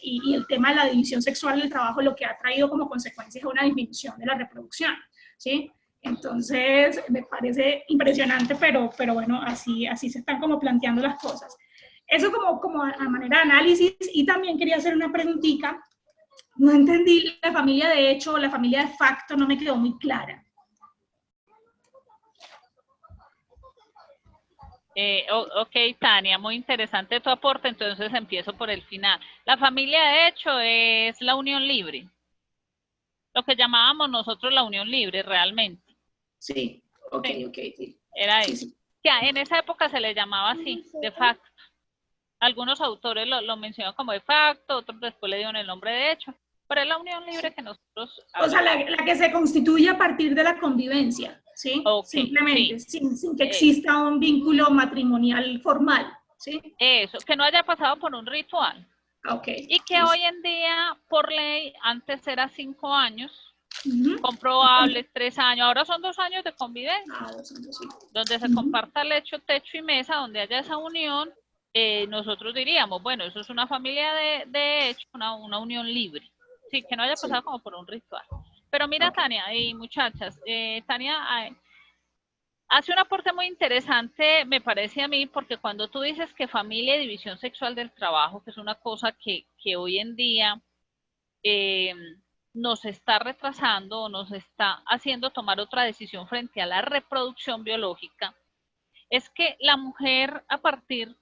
Speaker 3: Y el tema de la división sexual del trabajo, lo que ha traído como consecuencia es una disminución de la reproducción, ¿sí? Entonces, me parece impresionante, pero bueno, así se están como planteando las cosas. Eso como a manera de análisis, y también quería hacer una preguntita. No entendí la familia de hecho o la familia de facto, no me quedó muy clara.
Speaker 2: Ok, Tania, muy interesante tu aporte, entonces empiezo por el final. La familia de hecho es la unión libre, lo que llamábamos nosotros la unión libre realmente.
Speaker 3: Sí, ok,
Speaker 2: Sí,
Speaker 3: ok. Sí.
Speaker 2: era
Speaker 3: Sí,
Speaker 2: eso.
Speaker 3: sí.
Speaker 2: Ya, en esa época se le llamaba así, de facto. Algunos autores lo mencionan como de facto, otros después le dieron el nombre de hecho, pero es la unión libre que nosotros
Speaker 3: O sea,
Speaker 2: hablamos.
Speaker 3: la que se constituye a partir de la convivencia, ¿sí?
Speaker 2: Ok,
Speaker 3: Simplemente,
Speaker 2: sí.
Speaker 3: sin que exista un vínculo matrimonial formal, ¿sí?
Speaker 2: Eso, que no haya pasado por un ritual.
Speaker 3: Ok.
Speaker 2: Y que hoy en día, por ley, antes era 5 años,
Speaker 3: Uh-huh.
Speaker 2: comprobables 3 años, ahora son 2 años de convivencia, donde se comparta lecho, techo y mesa, donde haya esa unión, nosotros diríamos, bueno, eso es una familia de hecho, una unión libre, sí, que no haya pasado como por un ritual. Pero mira, Tania y muchachas, Tania hace un aporte muy interesante, me parece a mí, porque cuando tú dices que familia y división sexual del trabajo, que es una cosa que hoy en día nos está retrasando o nos está haciendo tomar otra decisión frente a la reproducción biológica, es que la mujer, a partir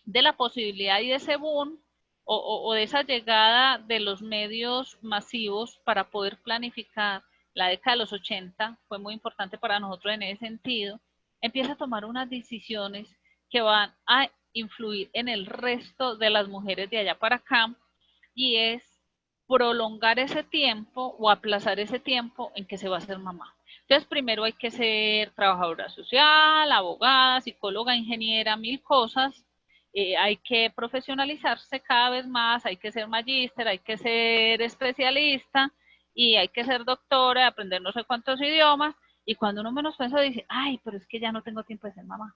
Speaker 2: de la posibilidad y de ese boom o de esa llegada de los medios masivos para poder planificar la década de los 80, fue muy importante para nosotros en ese sentido, empieza a tomar unas decisiones que van a influir en el resto de las mujeres de allá para acá, y es prolongar ese tiempo o aplazar ese tiempo en que se va a ser mamá. Entonces, primero hay que ser trabajadora social, abogada, psicóloga, ingeniera, mil cosas. Hay que profesionalizarse cada vez más, hay que ser magíster, hay que ser especialista y hay que ser doctora, aprender no sé cuántos idiomas. Y cuando uno menos piensa, dice, ay, pero es que ya no tengo tiempo de ser mamá.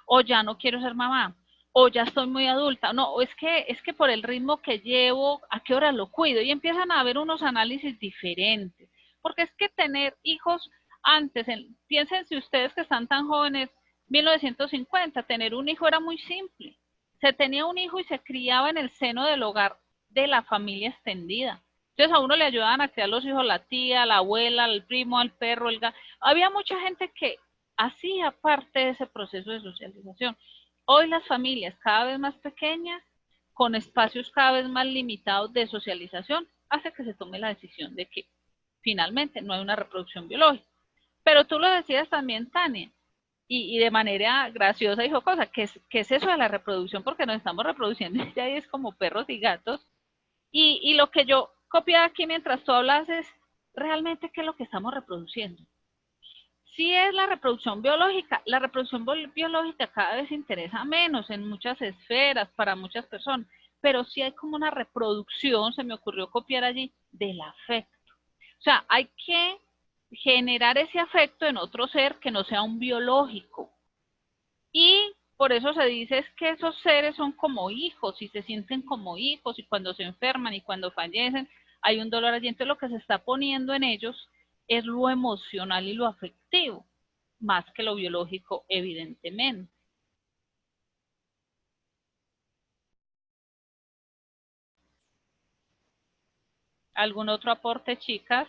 Speaker 2: O ya no quiero ser mamá, o ya estoy muy adulta, no, es que por el ritmo que llevo, ¿a qué hora lo cuido? Y empiezan a haber unos análisis diferentes, porque es que tener hijos antes, piensen si ustedes que están tan jóvenes, 1950, tener un hijo era muy simple, se tenía un hijo y se criaba en el seno del hogar de la familia extendida. Entonces a uno le ayudaban a criar los hijos la tía, la abuela, el primo, el perro, el gato. Había mucha gente que hacía parte de ese proceso de socialización. Hoy las familias cada vez más pequeñas, con espacios cada vez más limitados de socialización, hace que se tome la decisión de que finalmente no hay una reproducción biológica. Pero tú lo decías también, Tania, y de manera graciosa y jocosa, ¿qué es eso de la reproducción? Porque nos estamos reproduciendo ya es como perros y gatos. Y lo que yo copié aquí mientras tú hablas es realmente qué es lo que estamos reproduciendo. Sí es la reproducción biológica cada vez interesa menos en muchas esferas para muchas personas, pero sí hay como una reproducción, se me ocurrió copiar allí, del afecto. O sea, hay que generar ese afecto en otro ser que no sea un biológico. Y por eso se dice es que esos seres son como hijos y se sienten como hijos y cuando se enferman y cuando fallecen hay un dolor allí. Entonces lo que se está poniendo en ellos es lo emocional y lo afectivo, más que lo biológico, evidentemente. ¿Algún otro aporte, chicas?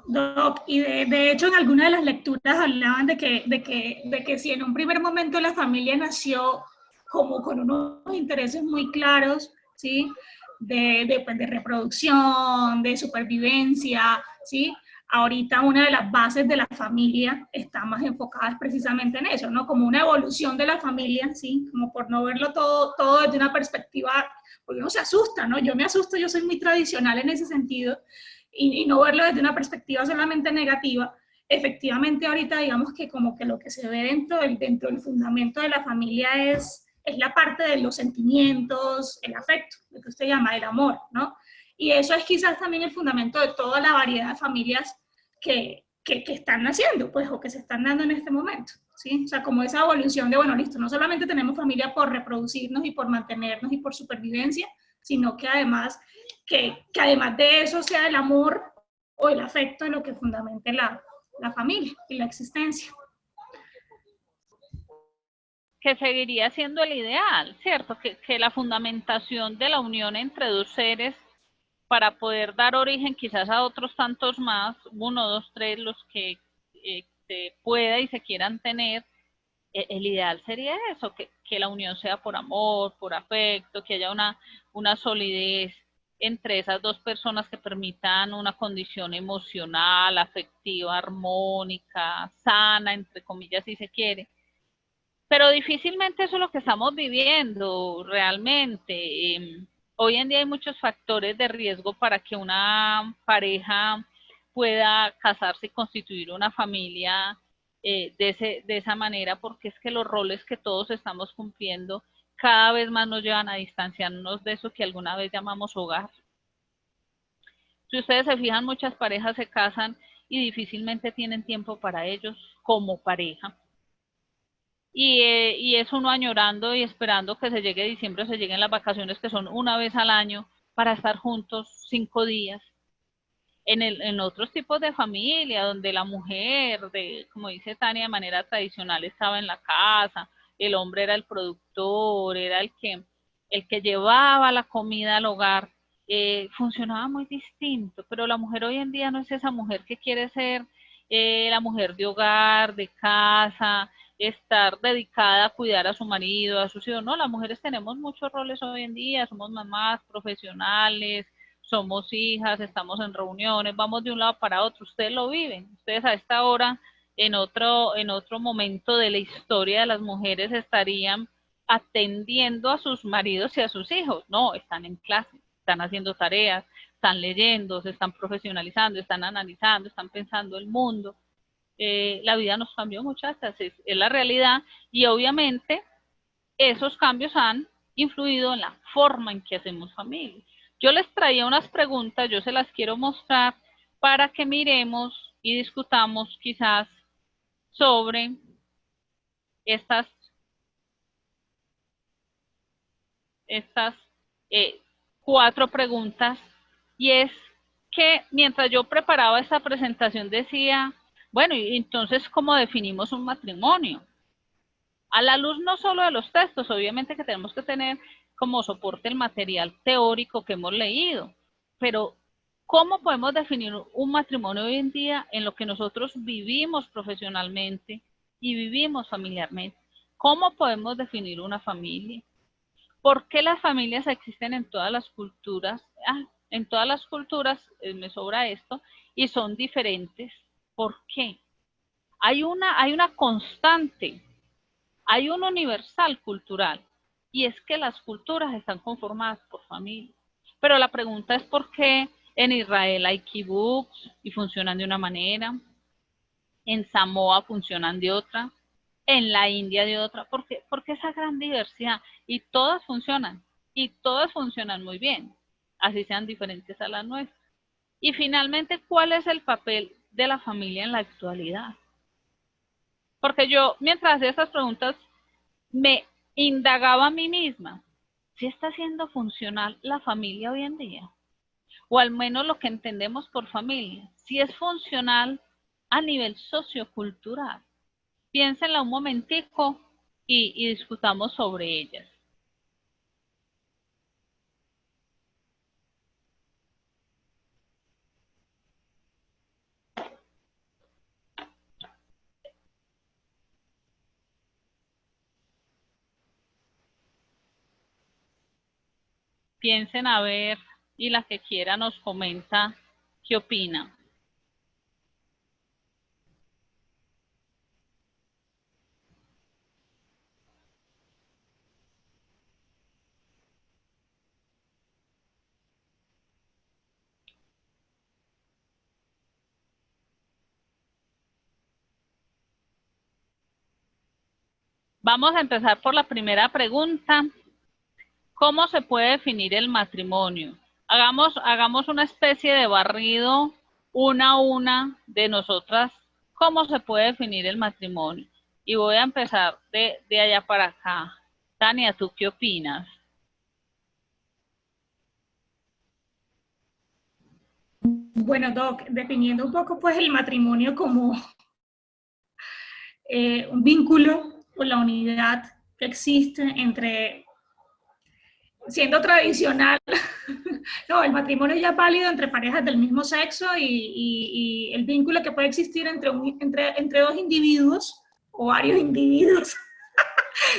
Speaker 3: Doc, y de hecho en alguna de las lecturas hablaban de que si en un primer momento la familia nació como con unos intereses muy claros, ¿sí? Pues, de reproducción, de supervivencia, ¿sí? Ahorita una de las bases de la familia está más enfocada precisamente en eso, ¿no? Como una evolución de la familia, ¿sí? Como por no verlo todo desde una perspectiva, porque uno se asusta, ¿no? Yo me asusto, yo soy muy tradicional en ese sentido, y no verlo desde una perspectiva solamente negativa. Efectivamente ahorita digamos que como que lo que se ve dentro del fundamento de la familia es la parte de los sentimientos, el afecto, lo que usted llama el amor, ¿no? Y eso es quizás también el fundamento de toda la variedad de familias que están naciendo, pues, o que se están dando en este momento, ¿sí? O sea, como esa evolución de, bueno, listo, no solamente tenemos familia por reproducirnos y por mantenernos y por supervivencia, sino que además además de eso sea el amor o el afecto lo que fundamente la familia y la existencia.
Speaker 2: Que seguiría siendo el ideal, ¿cierto? Que la fundamentación de la unión entre dos seres para poder dar origen quizás a otros tantos más, uno, dos, tres, los que se pueda y se quieran tener, el ideal sería eso, que la unión sea por amor, por afecto, que haya una solidez entre esas dos personas que permitan una condición emocional, afectiva, armónica, sana, entre comillas, si se quiere. Pero difícilmente eso es lo que estamos viviendo realmente. Hoy en día hay muchos factores de riesgo para que una pareja pueda casarse y constituir una familia de esa manera, porque es que los roles que todos estamos cumpliendo cada vez más nos llevan a distanciarnos de eso que alguna vez llamamos hogar. Si ustedes se fijan, muchas parejas se casan y difícilmente tienen tiempo para ellos como pareja. Y es uno añorando y esperando que se llegue diciembre, se lleguen las vacaciones que son una vez al año para estar juntos 5 días. En otros tipos de familia, donde la mujer, como dice Tania, de manera tradicional estaba en la casa, el hombre era el productor, era el que llevaba la comida al hogar, funcionaba muy distinto, pero la mujer hoy en día no es esa mujer que quiere ser la mujer de hogar, de casa, estar dedicada a cuidar a su marido, a sus hijos. No, las mujeres tenemos muchos roles hoy en día, somos mamás, profesionales, somos hijas, estamos en reuniones, vamos de un lado para otro. Ustedes lo viven, ustedes a esta hora, en otro momento de la historia de las mujeres, estarían atendiendo a sus maridos y a sus hijos. No, están en clase, están haciendo tareas, están leyendo, se están profesionalizando, están analizando, están pensando el mundo. La vida nos cambió, muchachas, es la realidad, y obviamente esos cambios han influido en la forma en que hacemos familia. Yo les traía unas preguntas, yo se las quiero mostrar para que miremos y discutamos quizás sobre estas eh, 4 preguntas, y es que mientras yo preparaba esta presentación decía, bueno, y entonces, ¿cómo definimos un matrimonio? A la luz no solo de los textos, obviamente que tenemos que tener como soporte el material teórico que hemos leído, pero ¿cómo podemos definir un matrimonio hoy en día en lo que nosotros vivimos profesionalmente y vivimos familiarmente? ¿Cómo podemos definir una familia? ¿Por qué las familias existen en todas las culturas? En todas las culturas, me sobra esto, y son diferentes. ¿Por qué? Hay una constante, hay un universal cultural, y es que las culturas están conformadas por familias. Pero la pregunta es por qué en Israel hay kibbutz y funcionan de una manera, en Samoa funcionan de otra, en la India de otra. Porque esa gran diversidad, y todas funcionan muy bien, así sean diferentes a las nuestras. Y finalmente, ¿cuál es el papel de la familia en la actualidad? Porque yo, mientras hacía estas preguntas, me indagaba a mí misma, ¿si está siendo funcional la familia hoy en día? O al menos lo que entendemos por familia, si es funcional a nivel sociocultural. Piénsenla un momentico y discutamos sobre ellas. Piensen a ver, y la que quiera nos comenta qué opina. Vamos a empezar por la primera pregunta. ¿Cómo se puede definir el matrimonio? Hagamos una especie de barrido una a una de nosotras. ¿Cómo se puede definir el matrimonio? Y voy a empezar de allá para acá. Tania, ¿tú qué opinas?
Speaker 3: Bueno, Doc, definiendo un poco pues el matrimonio como un vínculo o la unidad que existe entre, siendo tradicional, no, el matrimonio ya es válido entre parejas del mismo sexo y el vínculo que puede existir entre dos individuos o varios individuos.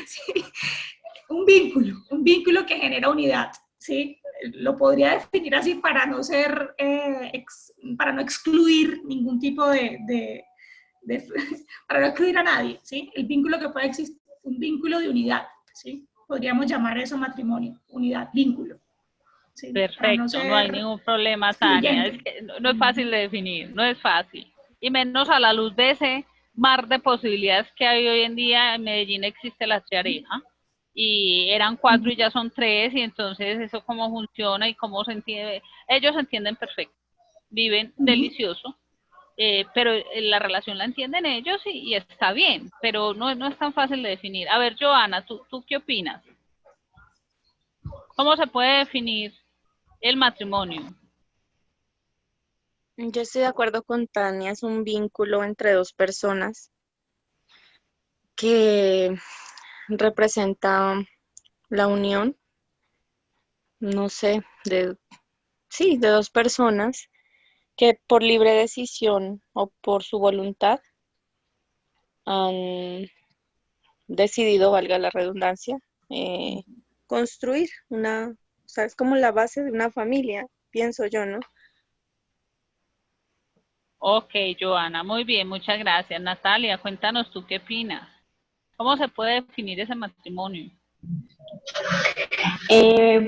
Speaker 3: Sí, un vínculo que genera unidad, ¿sí? Lo podría definir así para no ser, para no excluir ningún tipo para no excluir a nadie, ¿sí? El vínculo que puede existir, un vínculo de unidad, ¿sí? Podríamos llamar eso matrimonio, unidad, vínculo. ¿Sí?
Speaker 2: Perfecto, no hay ningún problema, Tania. Es que no es fácil de definir, no es fácil. Y menos a la luz de ese mar de posibilidades que hay hoy en día. En Medellín existe la triareja, y eran 4 y ya son 3, y entonces eso cómo funciona y cómo se entiende. Ellos se entienden perfecto, viven delicioso, pero la relación la entienden ellos y está bien, pero no es tan fácil de definir. A ver, Joana, ¿tú qué opinas? ¿Cómo se puede definir el matrimonio?
Speaker 4: Yo estoy de acuerdo con Tania, es un vínculo entre dos personas que representa la unión, no sé, sí, de dos personas que por libre decisión o por su voluntad han decidido, valga la redundancia, construir o sea, es como la base de una familia, pienso yo, ¿no?
Speaker 2: Ok, Joana, muy bien, muchas gracias. Natalia, cuéntanos tú qué opinas. ¿Cómo se puede definir ese matrimonio?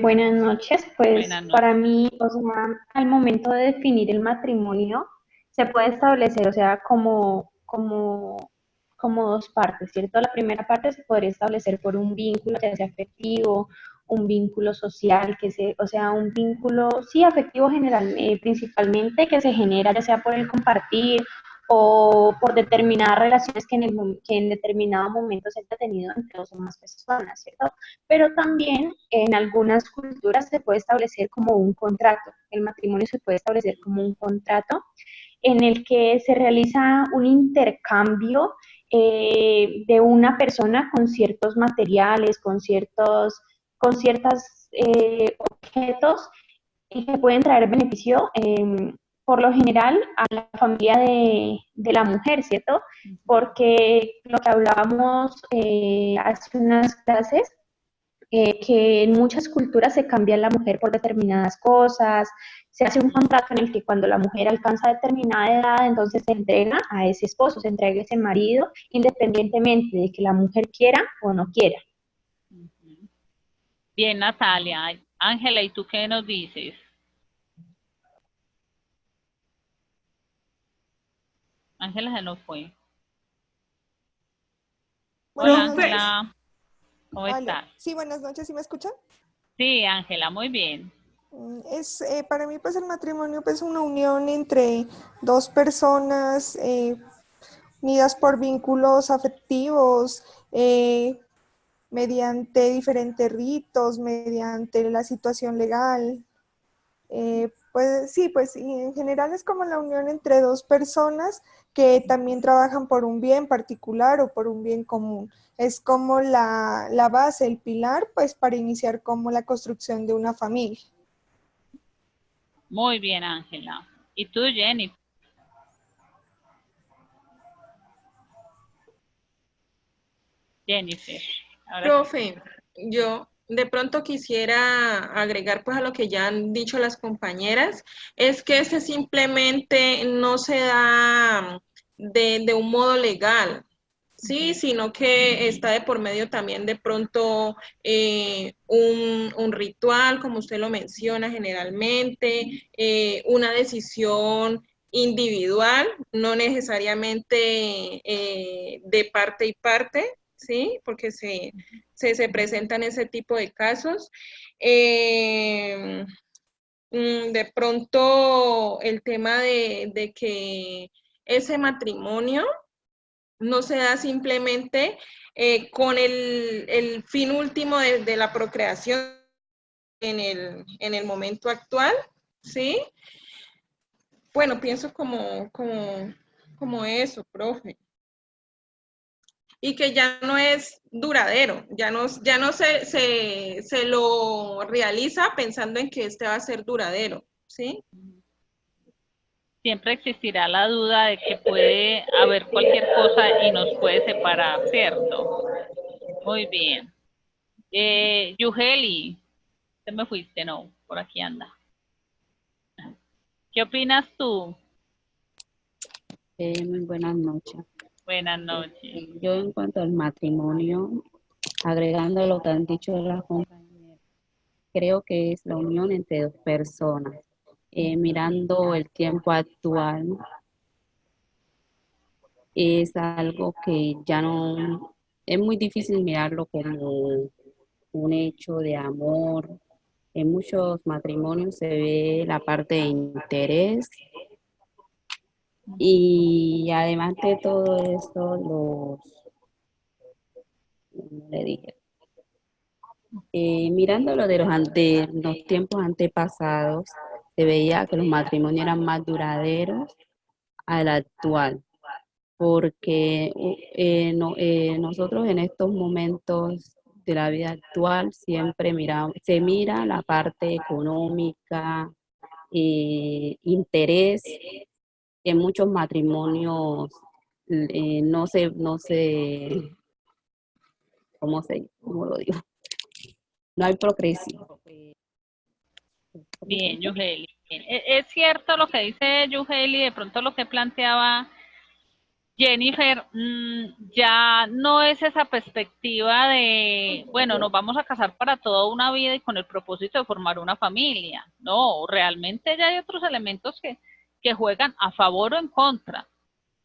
Speaker 5: Buenas noches,
Speaker 2: Buenas
Speaker 5: pues
Speaker 2: noches.
Speaker 5: para mí, o sea, al momento de definir el matrimonio, se puede establecer, o sea, como dos partes, ¿cierto? La primera parte se podría establecer por un vínculo, ya sea afectivo, un vínculo social, o sea, un vínculo, sí, afectivo general, principalmente que se genera ya sea por el compartir o por determinadas relaciones que en determinado momento se han tenido entre dos o más personas, ¿cierto? Pero también en algunas culturas se puede establecer como un contrato. El matrimonio se puede establecer como un contrato en el que se realiza un intercambio de una persona con ciertos materiales, con ciertos objetos y que pueden traer beneficio, por lo general, a la familia de la mujer, ¿cierto? Porque lo que hablábamos hace unas clases, que en muchas culturas se cambia a la mujer por determinadas cosas, se hace un contrato en el que cuando la mujer alcanza determinada edad, entonces se entrega a ese esposo, se entrega a ese marido, independientemente de que la mujer quiera o no quiera.
Speaker 2: Bien, Natalia. Ángela, ¿y tú qué nos dices? Ángela se nos fue. Hola,
Speaker 3: Bueno,
Speaker 6: Buenas
Speaker 3: pues,
Speaker 6: noches.
Speaker 2: Ángela. ¿Cómo
Speaker 6: Aló.
Speaker 2: estás?
Speaker 6: Sí, buenas noches, ¿sí me escuchan?
Speaker 2: Sí, Ángela, muy bien.
Speaker 6: Para mí, pues el matrimonio es una unión entre dos personas unidas por vínculos afectivos, mediante diferentes ritos, mediante la situación legal. Pues sí, pues y en general es como la unión entre dos personas que también trabajan por un bien particular o por un bien común. Es como la base, el pilar, pues para iniciar como la construcción de una familia.
Speaker 2: Muy bien, Ángela. ¿Y tú, Jenny? Jennifer. Ahora sí.
Speaker 7: Profe, yo de pronto quisiera agregar pues a lo que ya han dicho las compañeras, es que este simplemente no se da de un modo legal, sí, sino que está de por medio también de pronto un ritual, como usted lo menciona generalmente, una decisión individual, no necesariamente de parte y parte, ¿sí? Porque se presentan ese tipo de casos. De pronto el tema de que ese matrimonio no se da simplemente con el fin último de la procreación en el momento actual, ¿sí? Bueno, pienso como eso, profe. Y que ya no es duradero, ya no se lo realiza pensando en que este va a ser duradero, ¿sí?
Speaker 2: Siempre existirá la duda de que puede haber cualquier cosa y nos puede separar, ¿cierto? Muy bien. Yugeli, te me fuiste, no, por aquí anda. ¿Qué opinas tú?
Speaker 8: Muy buenas noches.
Speaker 2: Buenas noches.
Speaker 8: Yo en cuanto al matrimonio, agregando lo que han dicho las compañeras, creo que es la unión entre dos personas. Mirando el tiempo actual, es algo que ya no, es muy difícil mirarlo como un hecho de amor. En muchos matrimonios se ve la parte de interés y además de todo eso, ¿cómo le dije? Mirándolo de los tiempos antepasados, se veía que los matrimonios eran más duraderos al actual. porque nosotros en estos momentos de la vida actual siempre se mira la parte económica, interés. En muchos matrimonios ¿cómo lo digo? No hay progresión.
Speaker 2: Bien, Yugeli. Bien. Es cierto lo que dice Yugeli, de pronto lo que planteaba Jennifer, ya no es esa perspectiva de, bueno, nos vamos a casar para toda una vida y con el propósito de formar una familia. No, realmente ya hay otros elementos que juegan a favor o en contra.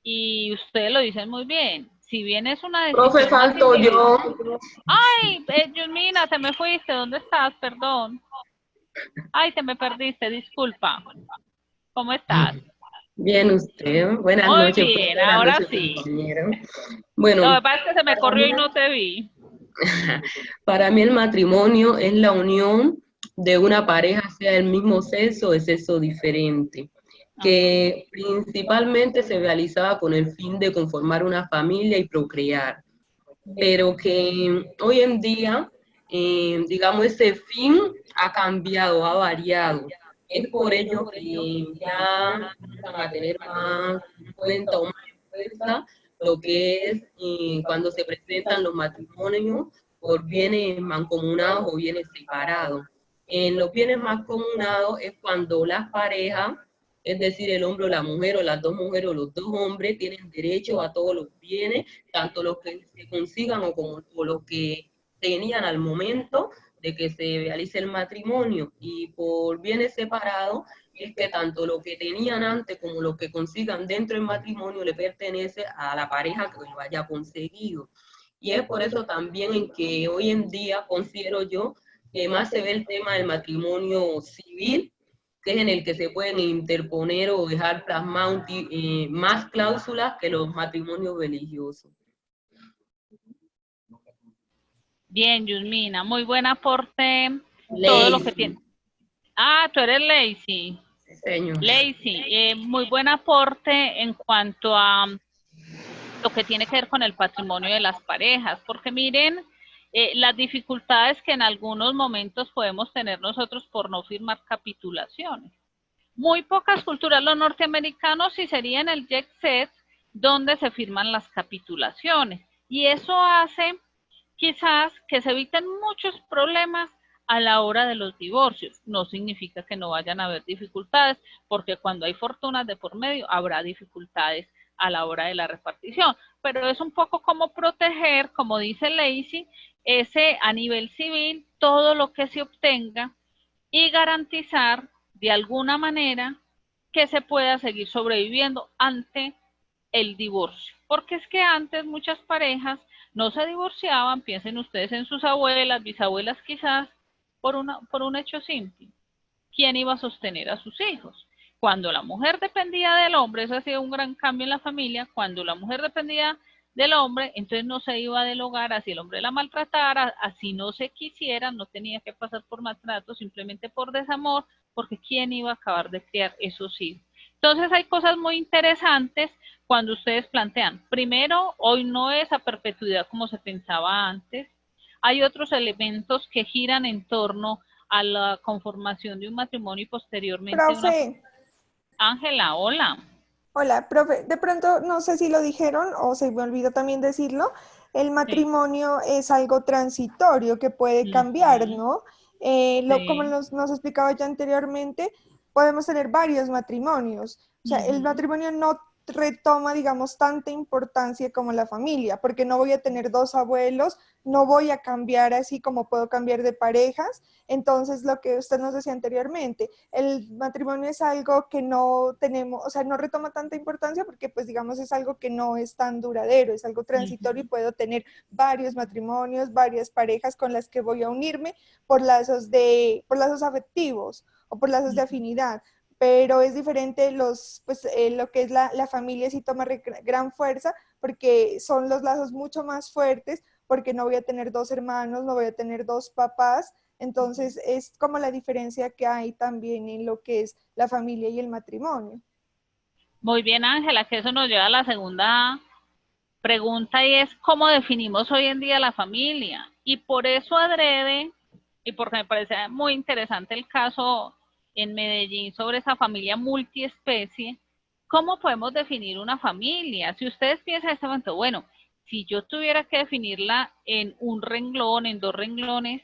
Speaker 2: Y ustedes lo dicen muy bien. Si bien es una decisión
Speaker 7: Profe,
Speaker 2: más
Speaker 7: falto yo.
Speaker 2: individual. Ay, Yusmina, te me fuiste. ¿Dónde estás? Perdón. Ay, te me perdiste. Disculpa. ¿Cómo estás?
Speaker 9: Bien, usted. Buenas
Speaker 2: Muy
Speaker 9: noches,
Speaker 2: bien,
Speaker 9: buenas
Speaker 2: ahora
Speaker 9: noches,
Speaker 2: sí.
Speaker 9: compañero.
Speaker 2: Lo
Speaker 9: Bueno,
Speaker 2: que pasa es que se me corrió y no te vi.
Speaker 9: para mí el matrimonio es la unión de una pareja, sea del mismo sexo o de sexo diferente, que principalmente se realizaba con el fin de conformar una familia y procrear, pero que hoy en día, digamos, ese fin ha cambiado, ha variado. Es por ello que ya van a tener más en cuenta o más en fuerza lo que es cuando se presentan los matrimonios por bienes mancomunados o bienes separados. En los bienes mancomunados es cuando las parejas, es decir, el hombre o la mujer, o las dos mujeres o los dos hombres, tienen derecho a todos los bienes, tanto los que se consigan o los que tenían al momento de que se realice el matrimonio. Y por bienes separados es que tanto lo que tenían antes como lo que consigan dentro del matrimonio le pertenece a la pareja que lo haya conseguido. Y es por eso también en que hoy en día considero yo que más se ve el tema del matrimonio civil, que es en el que se pueden interponer o dejar plasmar más cláusulas que los matrimonios religiosos.
Speaker 2: Bien, Yusmina, muy buen aporte. Todo lo que tiene. Ah, tú eres Lacey.
Speaker 9: Sí, señor.
Speaker 2: Lacey, muy buen aporte en cuanto a lo que tiene que ver con el patrimonio de las parejas, porque miren las dificultades que en algunos momentos podemos tener nosotros por no firmar capitulaciones. Muy pocas culturas, los norteamericanos sí serían el jet set donde se firman las capitulaciones, y eso hace quizás que se eviten muchos problemas a la hora de los divorcios. No significa que no vayan a haber dificultades, porque cuando hay fortunas de por medio habrá dificultades a la hora de la repartición, pero es un poco como proteger, como dice Lacey, ese a nivel civil, todo lo que se obtenga y garantizar de alguna manera que se pueda seguir sobreviviendo ante el divorcio, porque es que antes muchas parejas no se divorciaban, piensen ustedes en sus abuelas, bisabuelas quizás, por un hecho simple. ¿Quién iba a sostener a sus hijos? Cuando la mujer dependía del hombre, eso ha sido un gran cambio en la familia, cuando la mujer dependía del hombre, entonces no se iba del hogar, así el hombre la maltratara, así no se quisiera, no tenía que pasar por maltrato, simplemente por desamor, porque ¿quién iba a acabar de criar esos hijos? Entonces hay cosas muy interesantes cuando ustedes plantean, primero, hoy no es a perpetuidad como se pensaba antes, hay otros elementos que giran en torno a la conformación de un matrimonio y posteriormente
Speaker 6: Profe.
Speaker 2: Ángela, hola.
Speaker 6: Hola, profe. De pronto, no sé si lo dijeron o se me olvidó también decirlo, el matrimonio es algo transitorio que puede cambiar, ¿no? Como nos explicaba ya anteriormente, podemos tener varios matrimonios. O sea, el matrimonio no retoma, digamos, tanta importancia como la familia, porque no voy a tener dos abuelos, no voy a cambiar así como puedo cambiar de parejas. Entonces, lo que usted nos decía anteriormente, el matrimonio es algo que no tenemos, o sea, no retoma tanta importancia porque, pues, digamos, es algo que no es tan duradero, es algo transitorio y puedo tener varios matrimonios, varias parejas con las que voy a unirme por lazos afectivos o por lazos de afinidad. Pero es diferente lo que es la familia sí toma gran fuerza porque son los lazos mucho más fuertes, porque no voy a tener dos hermanos, no voy a tener dos papás. Entonces es como la diferencia que hay también en lo que es la familia y el matrimonio.
Speaker 2: Muy bien, Ángela, que eso nos lleva a la segunda pregunta y es ¿cómo definimos hoy en día la familia? Y por eso adrede, y porque me parece muy interesante el caso en Medellín sobre esa familia multiespecie, ¿cómo podemos definir una familia? Si ustedes piensan en este momento, bueno, si yo tuviera que definirla en un renglón, en dos renglones,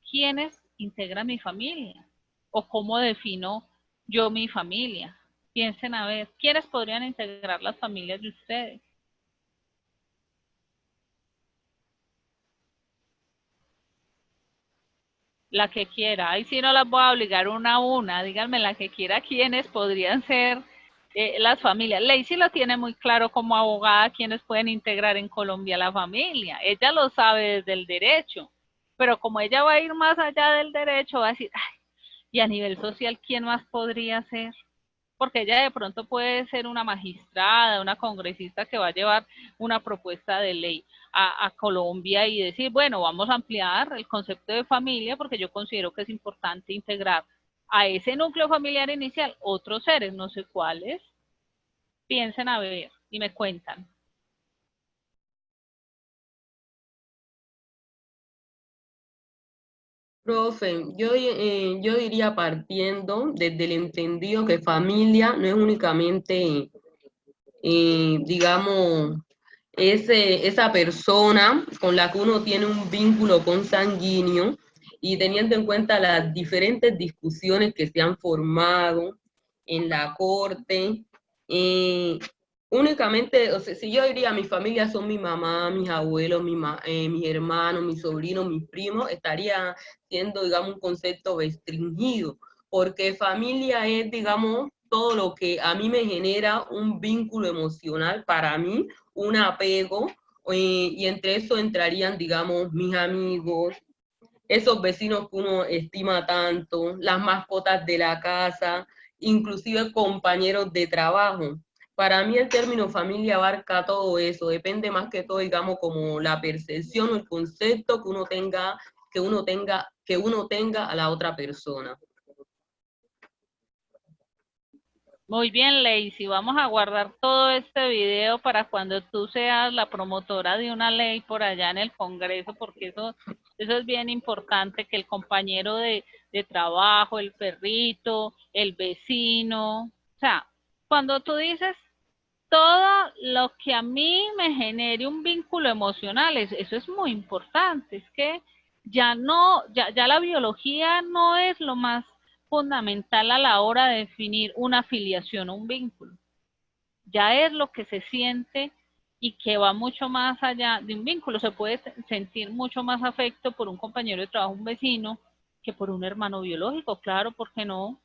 Speaker 2: ¿quiénes integran mi familia? ¿O cómo defino yo mi familia? Piensen a ver, ¿quiénes podrían integrar las familias de ustedes? La que quiera. Ahí sí no las voy a obligar una a una. Díganme la que quiera quiénes podrían ser las familias. Lacey lo tiene muy claro como abogada quiénes pueden integrar en Colombia la familia. Ella lo sabe desde el derecho. Pero como ella va a ir más allá del derecho, va a decir, ay, y a nivel social, ¿quién más podría ser? Porque ella de pronto puede ser una magistrada, una congresista que va a llevar una propuesta de ley a Colombia y decir, bueno, vamos a ampliar el concepto de familia porque yo considero que es importante integrar a ese núcleo familiar inicial otros seres, no sé cuáles. Piensen a ver y me cuentan.
Speaker 9: Profe, yo diría partiendo desde el entendido que familia no es únicamente, digamos, esa persona con la que uno tiene un vínculo consanguíneo y teniendo en cuenta las diferentes discusiones que se han formado en la corte, eh, únicamente, o sea, si yo diría mi familia son mi mamá, mis abuelos, mis hermanos, mis sobrinos, mis primos, estaría siendo, digamos, un concepto restringido, porque familia es, digamos, todo lo que a mí me genera un vínculo emocional para mí, un apego, y entre eso entrarían, digamos, mis amigos, esos vecinos que uno estima tanto, las mascotas de la casa, inclusive compañeros de trabajo. Para mí el término familia abarca todo eso, depende más que todo, digamos, como la percepción o el concepto que uno tenga a la otra persona.
Speaker 2: Muy bien, Lacey, vamos a guardar todo este video para cuando tú seas la promotora de una ley por allá en el Congreso, porque eso es bien importante, que el compañero de trabajo, el perrito, el vecino, o sea, cuando tú dices todo lo que a mí me genere un vínculo emocional, eso es muy importante, es que ya no, ya la biología no es lo más fundamental a la hora de definir una afiliación o un vínculo. Ya es lo que se siente y que va mucho más allá de un vínculo. Se puede sentir mucho más afecto por un compañero de trabajo, un vecino, que por un hermano biológico, claro, ¿por qué no?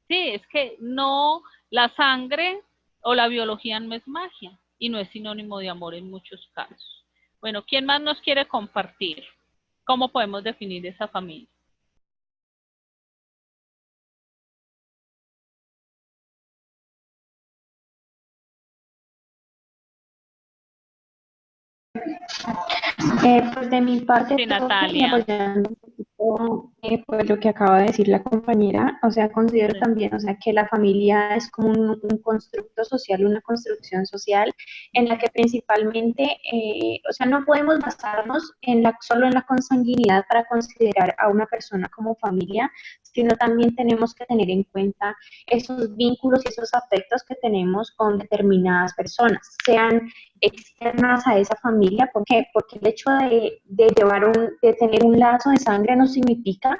Speaker 2: Sí, es que no, la sangre o la biología no es magia y no es sinónimo de amor en muchos casos. Bueno, ¿quién más nos quiere compartir? ¿Cómo podemos definir esa familia?
Speaker 5: Pues de mi parte,
Speaker 2: Sí,
Speaker 5: profe, y
Speaker 2: Natalia.
Speaker 5: apoyando un poquito pues lo que acaba de decir la compañera, o sea, considero
Speaker 2: Sí.
Speaker 5: también, o sea, que la familia es como un constructo social, una construcción social en la que principalmente, o sea, no podemos basarnos solo en la consanguinidad para considerar a una persona como familia, sino también tenemos que tener en cuenta esos vínculos y esos afectos que tenemos con determinadas personas, sean externas a esa familia. ¿Por qué? Porque el hecho de tener un lazo de sangre no significa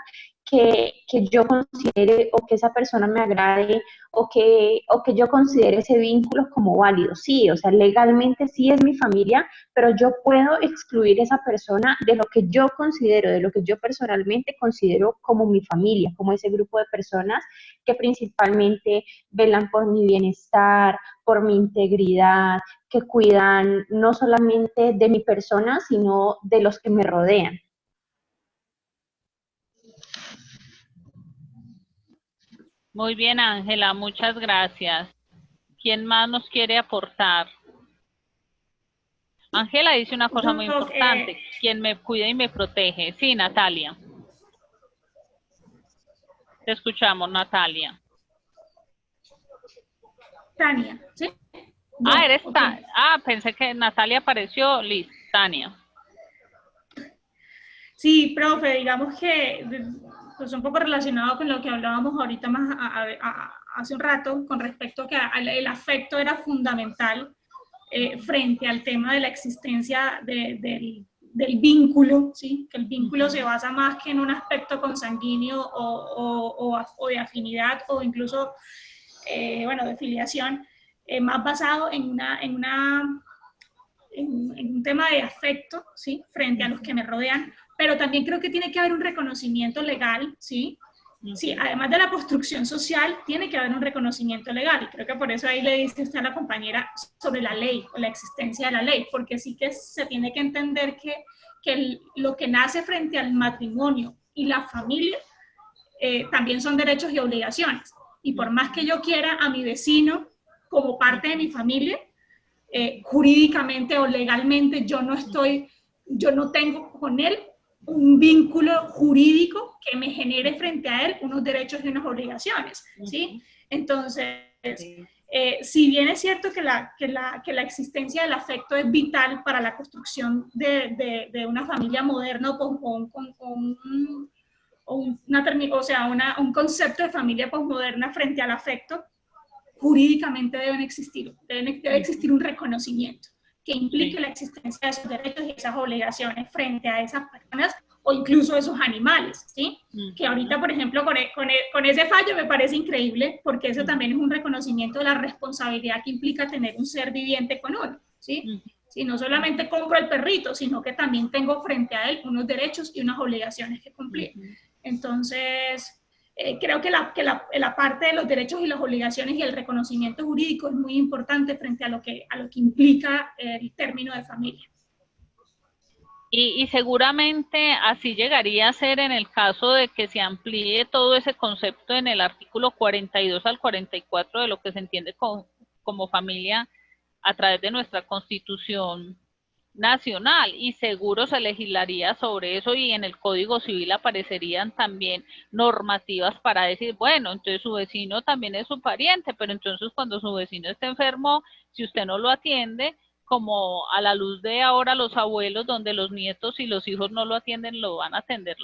Speaker 5: que yo considere o que esa persona me agrade o que yo considere ese vínculo como válido. Sí, o sea, legalmente sí es mi familia, pero yo puedo excluir esa persona de lo que yo considero, de lo que yo personalmente considero como mi familia, como ese grupo de personas que principalmente velan por mi bienestar, por mi integridad, que cuidan no solamente de mi persona, sino de los que me rodean.
Speaker 2: Muy bien, Ángela, muchas gracias. ¿Quién más nos quiere aportar? Ángela dice una cosa muy importante, quien me cuida y me protege. Sí, Natalia. Te escuchamos, Natalia.
Speaker 3: Tania, ¿sí?
Speaker 2: Ah, eres
Speaker 3: ok.
Speaker 2: Tania. Ah, pensé que Natalia apareció. Liz, Tania.
Speaker 3: Sí, profe, digamos que pues un poco relacionado con lo que hablábamos ahorita más hace un rato, con respecto a que el afecto era fundamental frente al tema de la existencia del vínculo, ¿sí? Que el vínculo se basa más que en un aspecto consanguíneo o de afinidad o incluso, bueno, de filiación, más basado en un tema de afecto, ¿sí? Frente a los que me rodean, pero también creo que tiene que haber un reconocimiento legal, ¿sí? Sí, además de la construcción social, tiene que haber un reconocimiento legal, y creo que por eso ahí le dice usted a la compañera sobre la ley, o la existencia de la ley, porque sí que se tiene que entender que lo que nace frente al matrimonio y la familia también son derechos y obligaciones, y por más que yo quiera a mi vecino como parte de mi familia, jurídicamente o legalmente yo no tengo con él un vínculo jurídico que me genere frente a él unos derechos y unas obligaciones, ¿sí? Entonces, si bien es cierto que la existencia del afecto es vital para la construcción de una familia moderna un concepto de familia posmoderna frente al afecto, jurídicamente debe existir un reconocimiento que implique la existencia de esos derechos y esas obligaciones frente a esas personas o incluso esos animales, ¿sí? Que ahorita, por ejemplo, con ese fallo me parece increíble, porque eso también es un reconocimiento de la responsabilidad que implica tener un ser viviente con uno, ¿sí? Si no solamente compro el perrito, sino que también tengo frente a él unos derechos y unas obligaciones que cumplir. Entonces, creo que la parte de los derechos y las obligaciones y el reconocimiento jurídico es muy importante frente a lo que implica el término de familia.
Speaker 2: Y seguramente así llegaría a ser en el caso de que se amplíe todo ese concepto en el artículo 42 al 44 de lo que se entiende como familia a través de nuestra Constitución nacional, y seguro se legislaría sobre eso, y en el Código Civil aparecerían también normativas para decir, bueno, entonces su vecino también es su pariente, pero entonces cuando su vecino esté enfermo, si usted no lo atiende, como a la luz de ahora los abuelos, donde los nietos y los hijos no lo atienden, lo van a atender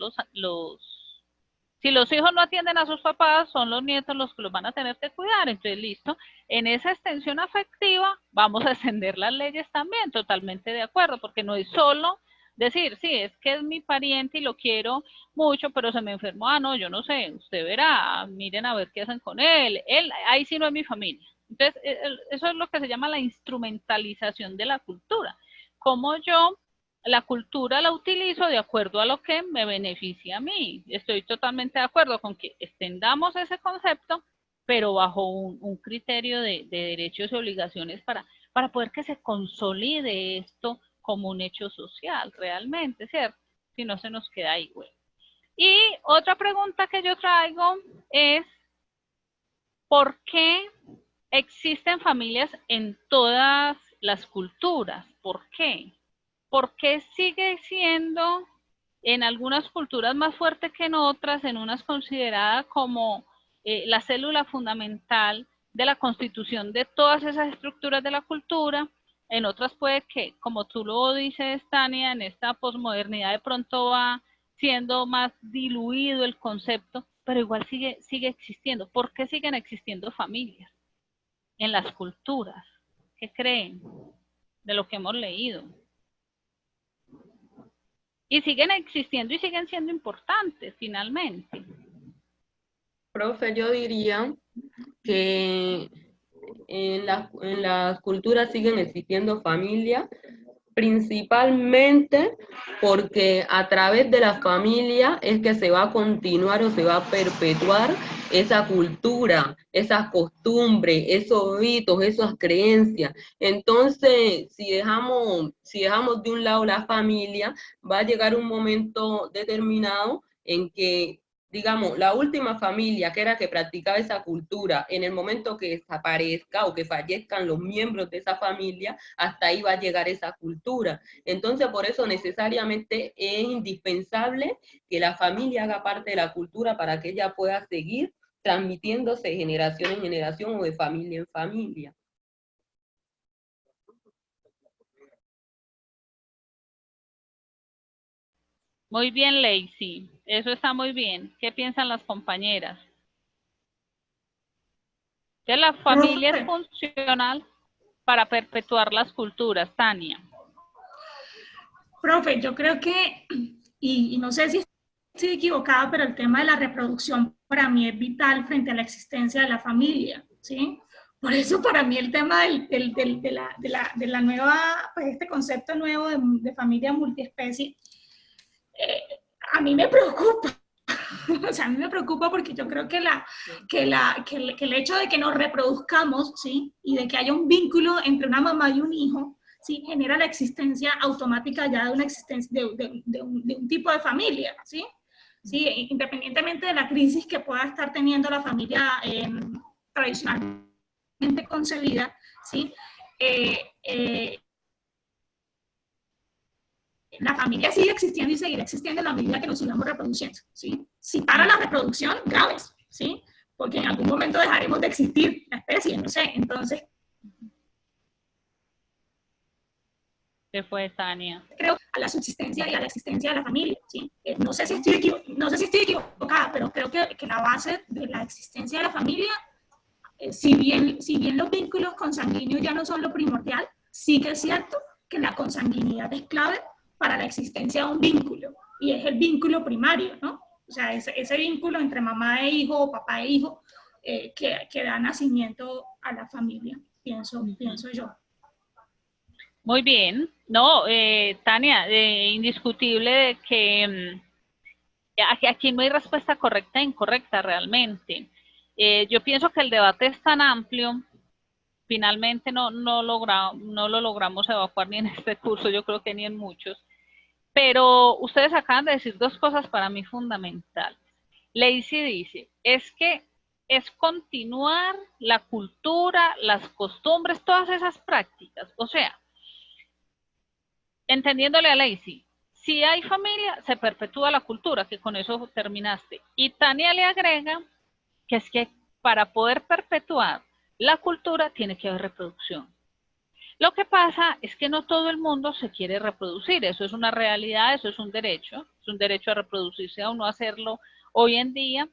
Speaker 2: si los hijos no atienden a sus papás, son los nietos los que los van a tener que cuidar. Entonces, listo, en esa extensión afectiva vamos a extender las leyes también, totalmente de acuerdo, porque no es solo decir, sí, es que es mi pariente y lo quiero mucho, pero se me enfermó, no, yo no sé, usted verá, miren a ver qué hacen con él, ahí sí no es mi familia. Entonces, eso es lo que se llama la instrumentalización de la cultura. Como yo la cultura la utilizo de acuerdo a lo que me beneficia a mí. Estoy totalmente de acuerdo con que extendamos ese concepto, pero bajo un criterio de derechos y obligaciones para poder que se consolide esto como un hecho social realmente, ¿cierto? Si no se nos queda ahí, güey. Y otra pregunta que yo traigo es, ¿por qué existen familias en todas las culturas? ¿Por qué? ¿Por qué sigue siendo en algunas culturas más fuerte que en otras, en unas considerada como la célula fundamental de la constitución de todas esas estructuras de la cultura? En otras puede que, como tú lo dices, Tania, en esta posmodernidad de pronto va siendo más diluido el concepto, pero igual sigue existiendo. ¿Por qué siguen existiendo familias en las culturas? ¿Qué creen de lo que hemos leído? Y siguen existiendo y siguen siendo importantes finalmente.
Speaker 9: Profe, yo diría que en las culturas siguen existiendo familias, principalmente porque a través de la familia es que se va a continuar o se va a perpetuar esa cultura, esas costumbres, esos ritos, esas creencias. Entonces, si dejamos de un lado la familia, va a llegar un momento determinado en que, digamos, la última familia que era que practicaba esa cultura, en el momento que desaparezca o que fallezcan los miembros de esa familia, hasta ahí va a llegar esa cultura. Entonces, por eso necesariamente es indispensable que la familia haga parte de la cultura para que ella pueda seguir transmitiéndose de generación en generación o de familia en familia.
Speaker 2: Muy bien, Lacey. Eso está muy bien. ¿Qué piensan las compañeras? Que la familia es funcional para perpetuar las culturas, Tania.
Speaker 3: Profe, yo creo que, y no sé si estoy equivocada, pero el tema de la reproducción para mí es vital frente a la existencia de la familia, ¿sí? Por eso para mí el tema de la nueva, pues este concepto nuevo de familia multiespecie, a mí me preocupa. O sea, a mí me preocupa porque yo creo que el hecho de que nos reproduzcamos, ¿sí? Y de que haya un vínculo entre una mamá y un hijo, ¿sí? Genera la existencia automática ya de una existencia, de un tipo de familia, ¿sí? ¿Sí? Independientemente de la crisis que pueda estar teniendo la familia tradicionalmente concebida, ¿sí? La familia sigue existiendo y seguirá existiendo en la medida que nos sigamos reproduciendo, ¿sí? Si para la reproducción, graves, ¿sí? Porque en algún momento dejaremos de existir la especie, no sé, entonces...
Speaker 2: ¿Qué fue, Tania?
Speaker 3: Creo a la subsistencia y a la existencia de la familia, ¿sí? No sé si estoy equivocada, pero creo que la base de la existencia de la familia, si bien los vínculos consanguíneos ya no son lo primordial, sí que es cierto que la consanguinidad es clave para la existencia de un vínculo, y es el vínculo primario, ¿no? O sea, ese vínculo entre mamá e hijo o papá e hijo que da nacimiento a la familia, pienso yo.
Speaker 2: Muy bien. No, Tania, indiscutible de que aquí no hay respuesta correcta e incorrecta realmente. Yo pienso que el debate es tan amplio, finalmente no lo logramos evacuar ni en este curso, yo creo que ni en muchos, pero ustedes acaban de decir dos cosas para mí fundamentales. Lacey dice, es que es continuar la cultura, las costumbres, todas esas prácticas, o sea, entendiéndole a Lacey, si hay familia, se perpetúa la cultura, que con eso terminaste. Y Tania le agrega que es que para poder perpetuar la cultura tiene que haber reproducción. Lo que pasa es que no todo el mundo se quiere reproducir, eso es una realidad, eso es un derecho a reproducirse, a uno hacerlo hoy en día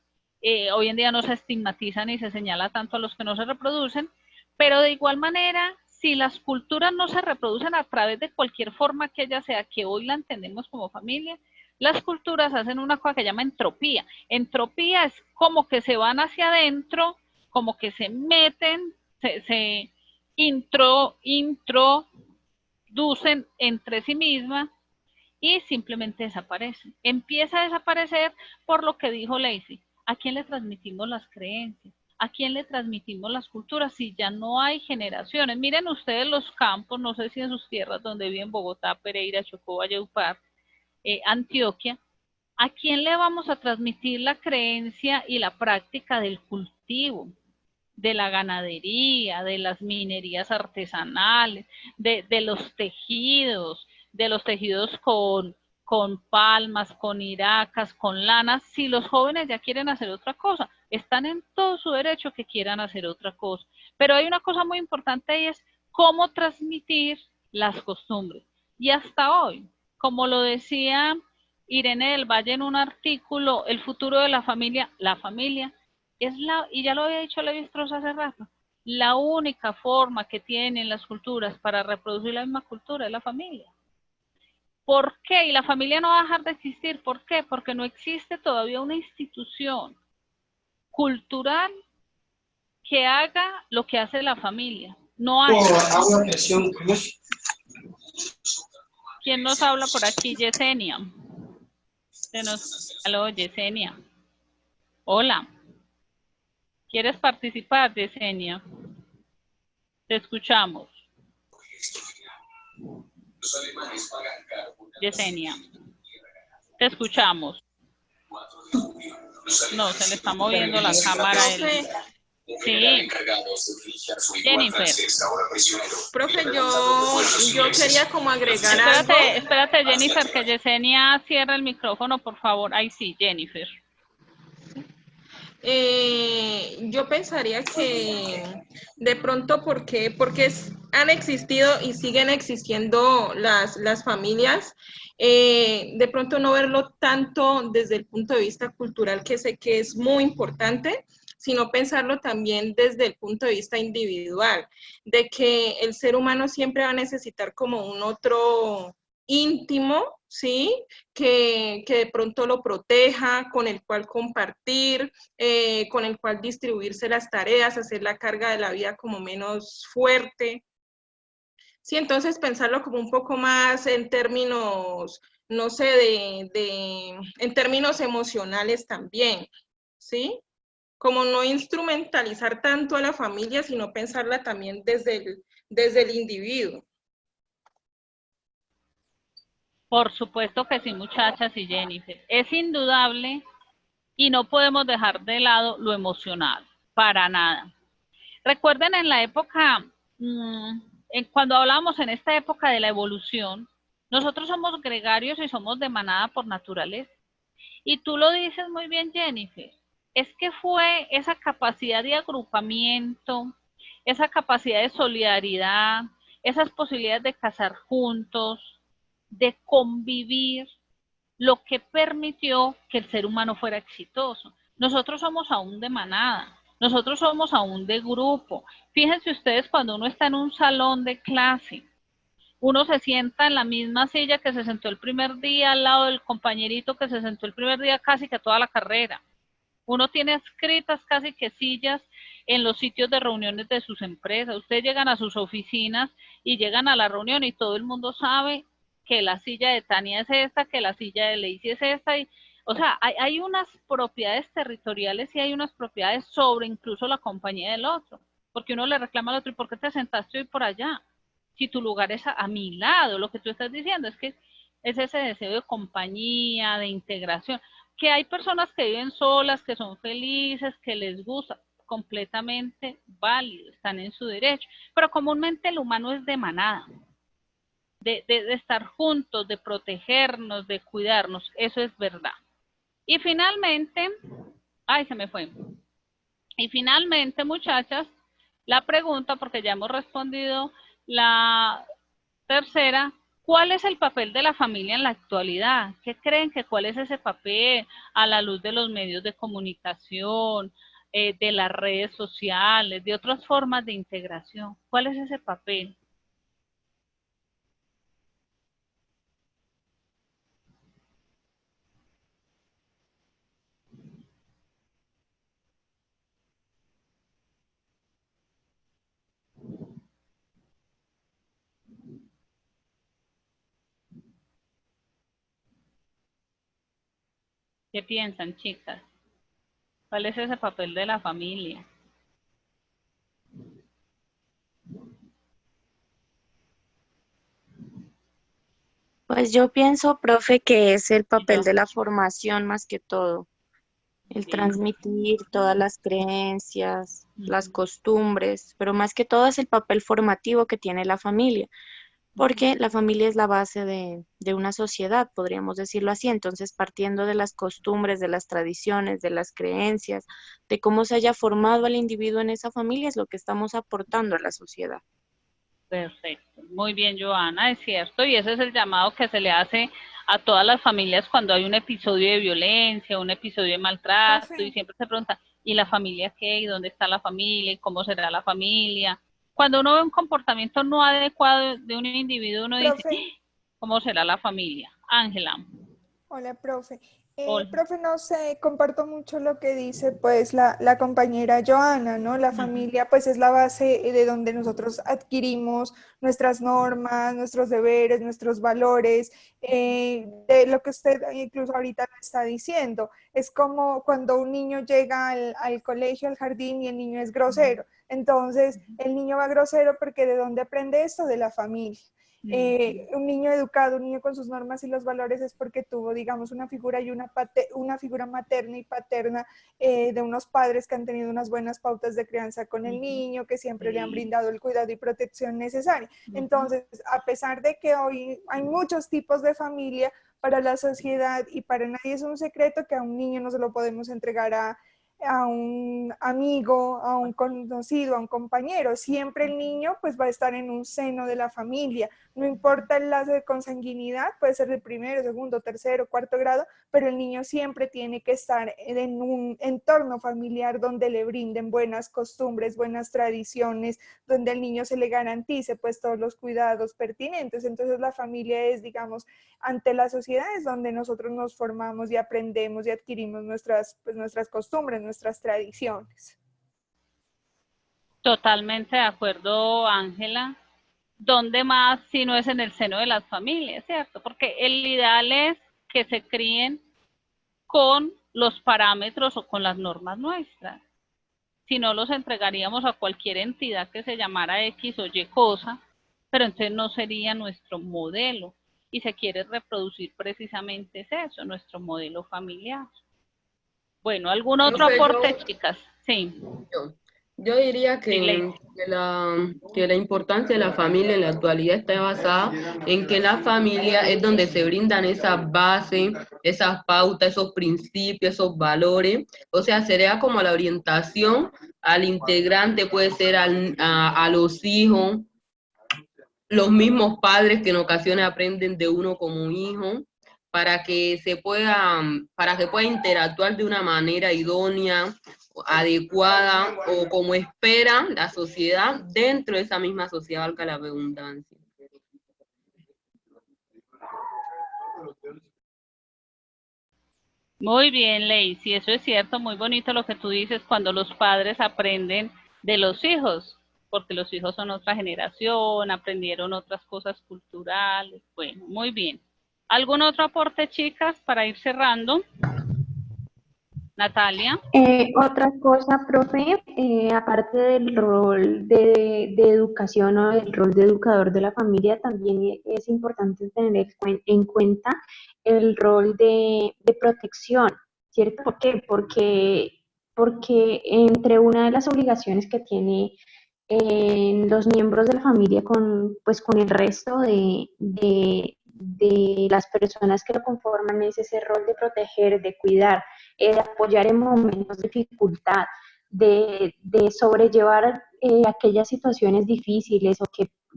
Speaker 2: no se estigmatiza ni se señala tanto a los que no se reproducen, pero de igual manera, si las culturas no se reproducen a través de cualquier forma que ella sea, que hoy la entendemos como familia, las culturas hacen una cosa que se llama entropía. Entropía es como que se van hacia adentro, como que se meten, se introducen entre sí mismas y simplemente desaparecen. Empieza a desaparecer por lo que dijo Lacey. ¿A quién le transmitimos las creencias? ¿A quién le transmitimos las culturas si ya no hay generaciones? Miren ustedes los campos, no sé si en sus tierras donde viven Bogotá, Pereira, Chocó, Valledupar, Antioquia, ¿a quién le vamos a transmitir la creencia y la práctica del cultivo, de la ganadería, de las minerías artesanales, de los tejidos con palmas, con hiracas, con lanas? Si los jóvenes ya quieren hacer otra cosa, están en todo su derecho que quieran hacer otra cosa. Pero hay una cosa muy importante y es cómo transmitir las costumbres. Y hasta hoy, como lo decía Irene del Valle en un artículo, el futuro de la familia es y ya lo había dicho Levi-Strauss hace rato, la única forma que tienen las culturas para reproducir la misma cultura es la familia. ¿Por qué? Y la familia no va a dejar de existir. ¿Por qué? Porque no existe todavía una institución cultural que haga lo que hace la familia. No hay. ¿Quién nos habla por aquí? Yesenia. Aló, Yesenia. Hola. ¿Quieres participar, Yesenia? Te escuchamos. Yesenia, te escuchamos. No, se le está moviendo la cámara. Sí. Jennifer.
Speaker 7: Profe, yo quería como agregar algo.
Speaker 2: Espérate, Jennifer, que Yesenia cierre el micrófono, por favor. Ahí sí, Jennifer.
Speaker 7: Yo pensaría que de pronto porque han existido y siguen existiendo las familias, de pronto no verlo tanto desde el punto de vista cultural, que sé que es muy importante, sino pensarlo también desde el punto de vista individual, de que el ser humano siempre va a necesitar como un otro íntimo, ¿sí? Que de pronto lo proteja, con el cual compartir, con el cual distribuirse las tareas, hacer la carga de la vida como menos fuerte. Sí, entonces pensarlo como un poco más en términos, no sé, en términos emocionales también, ¿sí? Como no instrumentalizar tanto a la familia, sino pensarla también desde el individuo.
Speaker 2: Por supuesto que sí, muchachas y Jennifer. Es indudable y no podemos dejar de lado lo emocional, para nada. Recuerden en la época, cuando hablamos en esta época de la evolución, nosotros somos gregarios y somos de manada por naturaleza. Y tú lo dices muy bien, Jennifer, es que fue esa capacidad de agrupamiento, esa capacidad de solidaridad, esas posibilidades de cazar juntos, de convivir, lo que permitió que el ser humano fuera exitoso. Nosotros somos aún de manada, nosotros somos aún de grupo. Fíjense ustedes cuando uno está en un salón de clase, uno se sienta en la misma silla que se sentó el primer día, al lado del compañerito que se sentó el primer día casi que toda la carrera. Uno tiene escritas casi que sillas en los sitios de reuniones de sus empresas. Ustedes llegan a sus oficinas y llegan a la reunión y todo el mundo sabe que la silla de Tania es esta, que la silla de Lacey es esta. O sea, hay unas propiedades territoriales y hay unas propiedades sobre incluso la compañía del otro. Porque uno le reclama al otro, ¿y por qué te sentaste hoy por allá? Si tu lugar es a mi lado, lo que tú estás diciendo es que es ese deseo de compañía, de integración, que hay personas que viven solas, que son felices, que les gusta, completamente válido, están en su derecho, pero comúnmente el humano es de manada, de estar juntos, de protegernos, de cuidarnos, eso es verdad. Y finalmente, ay, se me fue. Y finalmente, muchachas, la pregunta, porque ya hemos respondido la tercera, ¿cuál es el papel de la familia en la actualidad? ¿Qué creen que cuál es ese papel a la luz de los medios de comunicación, de las redes sociales, de otras formas de integración? ¿Cuál es ese papel? ¿Qué piensan, chicas? ¿Cuál es ese papel de la familia?
Speaker 4: Pues yo pienso, profe, que es el
Speaker 2: ¿Y
Speaker 4: papel
Speaker 2: yo?
Speaker 4: de la formación más que todo, el
Speaker 2: Sí.
Speaker 4: transmitir todas las creencias, las costumbres, pero más que todo es el papel formativo que tiene la familia, porque la familia es la base de una sociedad, podríamos decirlo así. Entonces, partiendo de las costumbres, de las tradiciones, de las creencias, de cómo se haya formado el individuo en esa familia, es lo que estamos aportando a la sociedad.
Speaker 2: Perfecto, muy bien, Joana, es cierto, y ese es el llamado que se le hace a todas las familias cuando hay un episodio de violencia, un episodio de maltrato, y siempre se pregunta, ¿y la familia qué? ¿Y dónde está la familia? ¿Y cómo será la familia? Cuando uno ve un comportamiento no adecuado de un individuo, uno dice, ¿cómo será la familia? Ángela.
Speaker 6: Hola, profe.
Speaker 2: Hola.
Speaker 6: Profe, no sé, comparto mucho lo que dice pues la compañera Joana, ¿no? La familia pues es la base de donde nosotros adquirimos nuestras normas, nuestros deberes, nuestros valores, de lo que usted incluso ahorita me está diciendo. Es como cuando un niño llega al colegio, al jardín y el niño es grosero. Entonces, el niño va grosero porque ¿de dónde aprende esto? De la familia. Un niño educado, un niño con sus normas y los valores es porque tuvo, digamos, una figura y una figura materna y paterna de unos padres que han tenido unas buenas pautas de crianza con el niño, que siempre le han brindado el cuidado y protección necesaria. Entonces, a pesar de que hoy hay muchos tipos de familia, para la sociedad y para nadie es un secreto que a un niño no se lo podemos entregar a un amigo, a un conocido, a un compañero. Siempre el niño pues va a estar en un seno de la familia. No importa el lazo de consanguinidad, puede ser de primero, segundo, tercero, cuarto grado, pero el niño siempre tiene que estar en un entorno familiar donde le brinden buenas costumbres, buenas tradiciones, donde al niño se le garantice pues todos los cuidados pertinentes. Entonces la familia es, digamos, ante la sociedad es donde nosotros nos formamos y aprendemos y adquirimos nuestras costumbres, nuestras tradiciones.
Speaker 2: Totalmente de acuerdo, Ángela. ¿Dónde más si no es en el seno de las familias, cierto? Porque el ideal es que se críen con los parámetros o con las normas nuestras. Si no, los entregaríamos a cualquier entidad que se llamara X o Y cosa, pero entonces no sería nuestro modelo. Y se quiere reproducir precisamente eso, nuestro modelo familiar. Bueno, ¿algún otro aporte, chicas? Sí.
Speaker 9: Yo diría que la importancia de la familia en la actualidad está basada en que la familia es donde se brindan esas bases, esas pautas, esos principios, esos valores. O sea, sería como la orientación al integrante, puede ser a los hijos, los mismos padres que en ocasiones aprenden de uno como hijo, para que pueda interactuar de una manera idónea, adecuada o como espera la sociedad dentro de esa misma sociedad, valga la redundancia.
Speaker 2: Muy bien, Lacey, eso es cierto, muy bonito lo que tú dices cuando los padres aprenden de los hijos, porque los hijos son otra generación, aprendieron otras cosas culturales. Bueno, muy bien. ¿Algún otro aporte, chicas, para ir cerrando? Natalia.
Speaker 5: Otra cosa, profe, aparte del rol de educación o del rol de educador de la familia, también es importante tener en cuenta el rol de protección, ¿cierto? ¿Por qué? Porque entre una de las obligaciones que tiene los miembros de la familia pues, con el resto de las personas que lo conforman es ese rol de proteger, de cuidar, de apoyar en momentos de dificultad, de sobrellevar aquellas situaciones difíciles o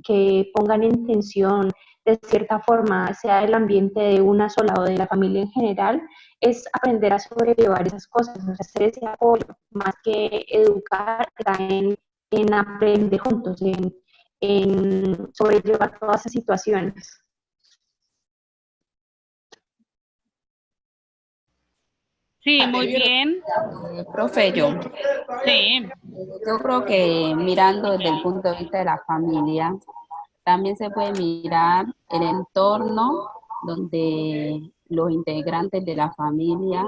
Speaker 5: que pongan en tensión de cierta forma, sea el ambiente de una sola o de la familia en general, es aprender a sobrellevar esas cosas, o sea, hacer ese apoyo, más que educar, en aprender juntos, en sobrellevar todas esas situaciones.
Speaker 2: Sí, muy bien.
Speaker 8: Profe,
Speaker 2: Sí.
Speaker 8: Yo creo que mirando desde el punto de vista de la familia, también se puede mirar el entorno donde los integrantes de la familia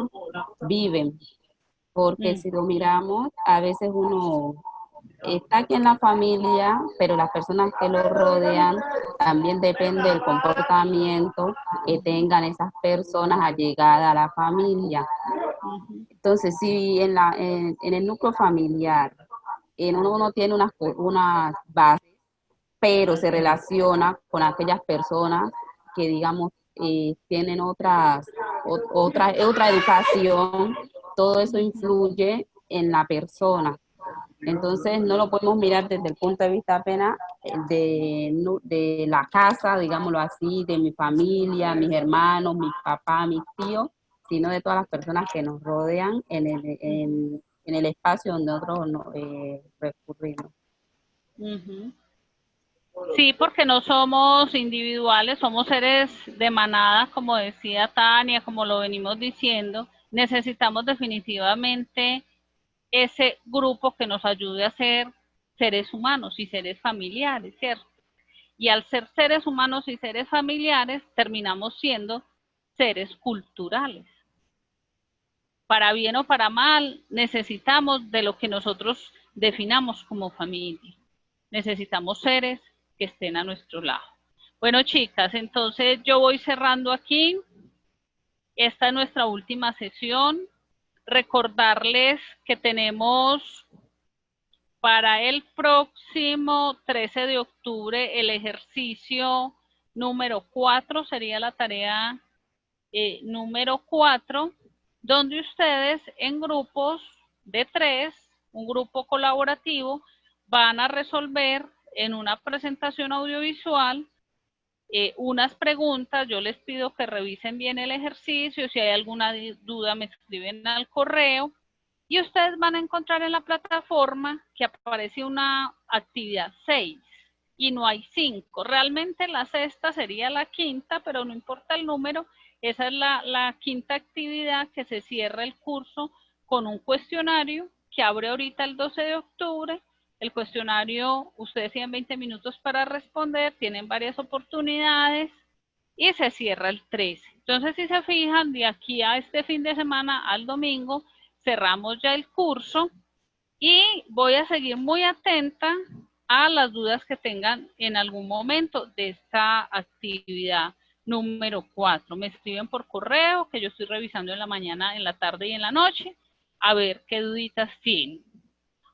Speaker 8: viven, porque si lo miramos, a veces uno está aquí en la familia, pero las personas que lo rodean también depende del comportamiento que tengan esas personas allegadas a la familia. Entonces, si en el núcleo familiar uno tiene unas bases, pero se relaciona con aquellas personas que, digamos, tienen otra educación, todo eso influye en la persona. Entonces, no lo podemos mirar desde el punto de vista apenas de la casa, digámoslo así, de mi familia, mis hermanos, mis papás, mis tíos, sino de todas las personas que nos rodean en el espacio donde nosotros recurrimos.
Speaker 2: Sí, porque no somos individuales, somos seres de manada, como decía Tania, como lo venimos diciendo. Necesitamos definitivamente ese grupo que nos ayude a ser seres humanos y seres familiares, ¿cierto? Y al ser seres humanos y seres familiares, terminamos siendo seres culturales. Para bien o para mal, necesitamos de lo que nosotros definamos como familia. Necesitamos seres que estén a nuestro lado. Bueno, chicas, entonces yo voy cerrando aquí. Esta es nuestra última sesión. Recordarles que tenemos para el próximo 13 de octubre el ejercicio número 4, sería la tarea número 4, donde ustedes en grupos de 3, un grupo colaborativo, van a resolver en una presentación audiovisual unas preguntas. Yo les pido que revisen bien el ejercicio, si hay alguna duda me escriben al correo, y ustedes van a encontrar en la plataforma que aparece una actividad 6 y no hay 5. Realmente la sexta sería la quinta, pero no importa el número, esa es la quinta actividad, que se cierra el curso con un cuestionario que abre ahorita el 12 de octubre. El cuestionario, ustedes tienen 20 minutos para responder, tienen varias oportunidades y se cierra el 13. Entonces, si se fijan, de aquí a este fin de semana, al domingo, cerramos ya el curso y voy a seguir muy atenta a las dudas que tengan en algún momento de esta actividad número 4. Me escriben por correo, que yo estoy revisando en la mañana, en la tarde y en la noche, a ver qué duditas tienen.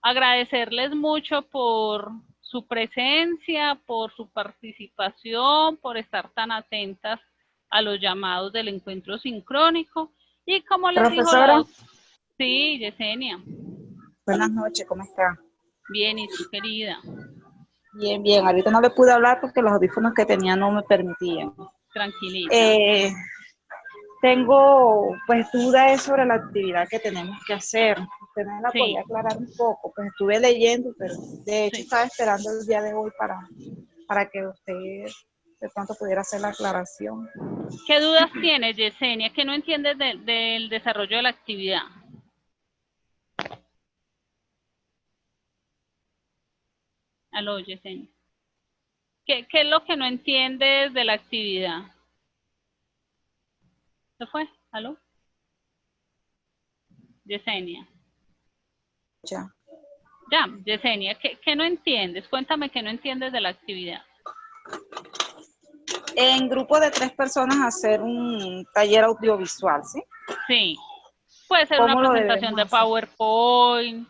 Speaker 2: Agradecerles mucho por su presencia, por su participación, por estar tan atentas a los llamados del encuentro sincrónico. Y como les digo, sí, Yesenia.
Speaker 10: Buenas noches, ¿cómo está?
Speaker 2: Bien, ¿y tú, querida?
Speaker 10: Bien, bien. Ahorita no le pude hablar porque los audífonos que tenía no me permitían.
Speaker 2: Tranquilita.
Speaker 10: Tengo, pues, dudas sobre la actividad que tenemos que hacer. Usted me la podía aclarar un poco. Pues estuve leyendo, pero de hecho estaba esperando el día de hoy para que usted de pronto pudiera hacer la aclaración.
Speaker 2: ¿Qué dudas tienes, Yesenia? ¿Qué no entiendes del desarrollo de la actividad? Aló, Yesenia. ¿Qué es lo que no entiendes de la actividad? ¿Se fue? ¿Aló? Yesenia.
Speaker 10: Ya.
Speaker 2: Ya, Yesenia, ¿qué no entiendes? Cuéntame qué no entiendes de la actividad.
Speaker 10: En grupo de 3 personas hacer un taller audiovisual, ¿sí?
Speaker 2: Sí. Puede ser una presentación de PowerPoint,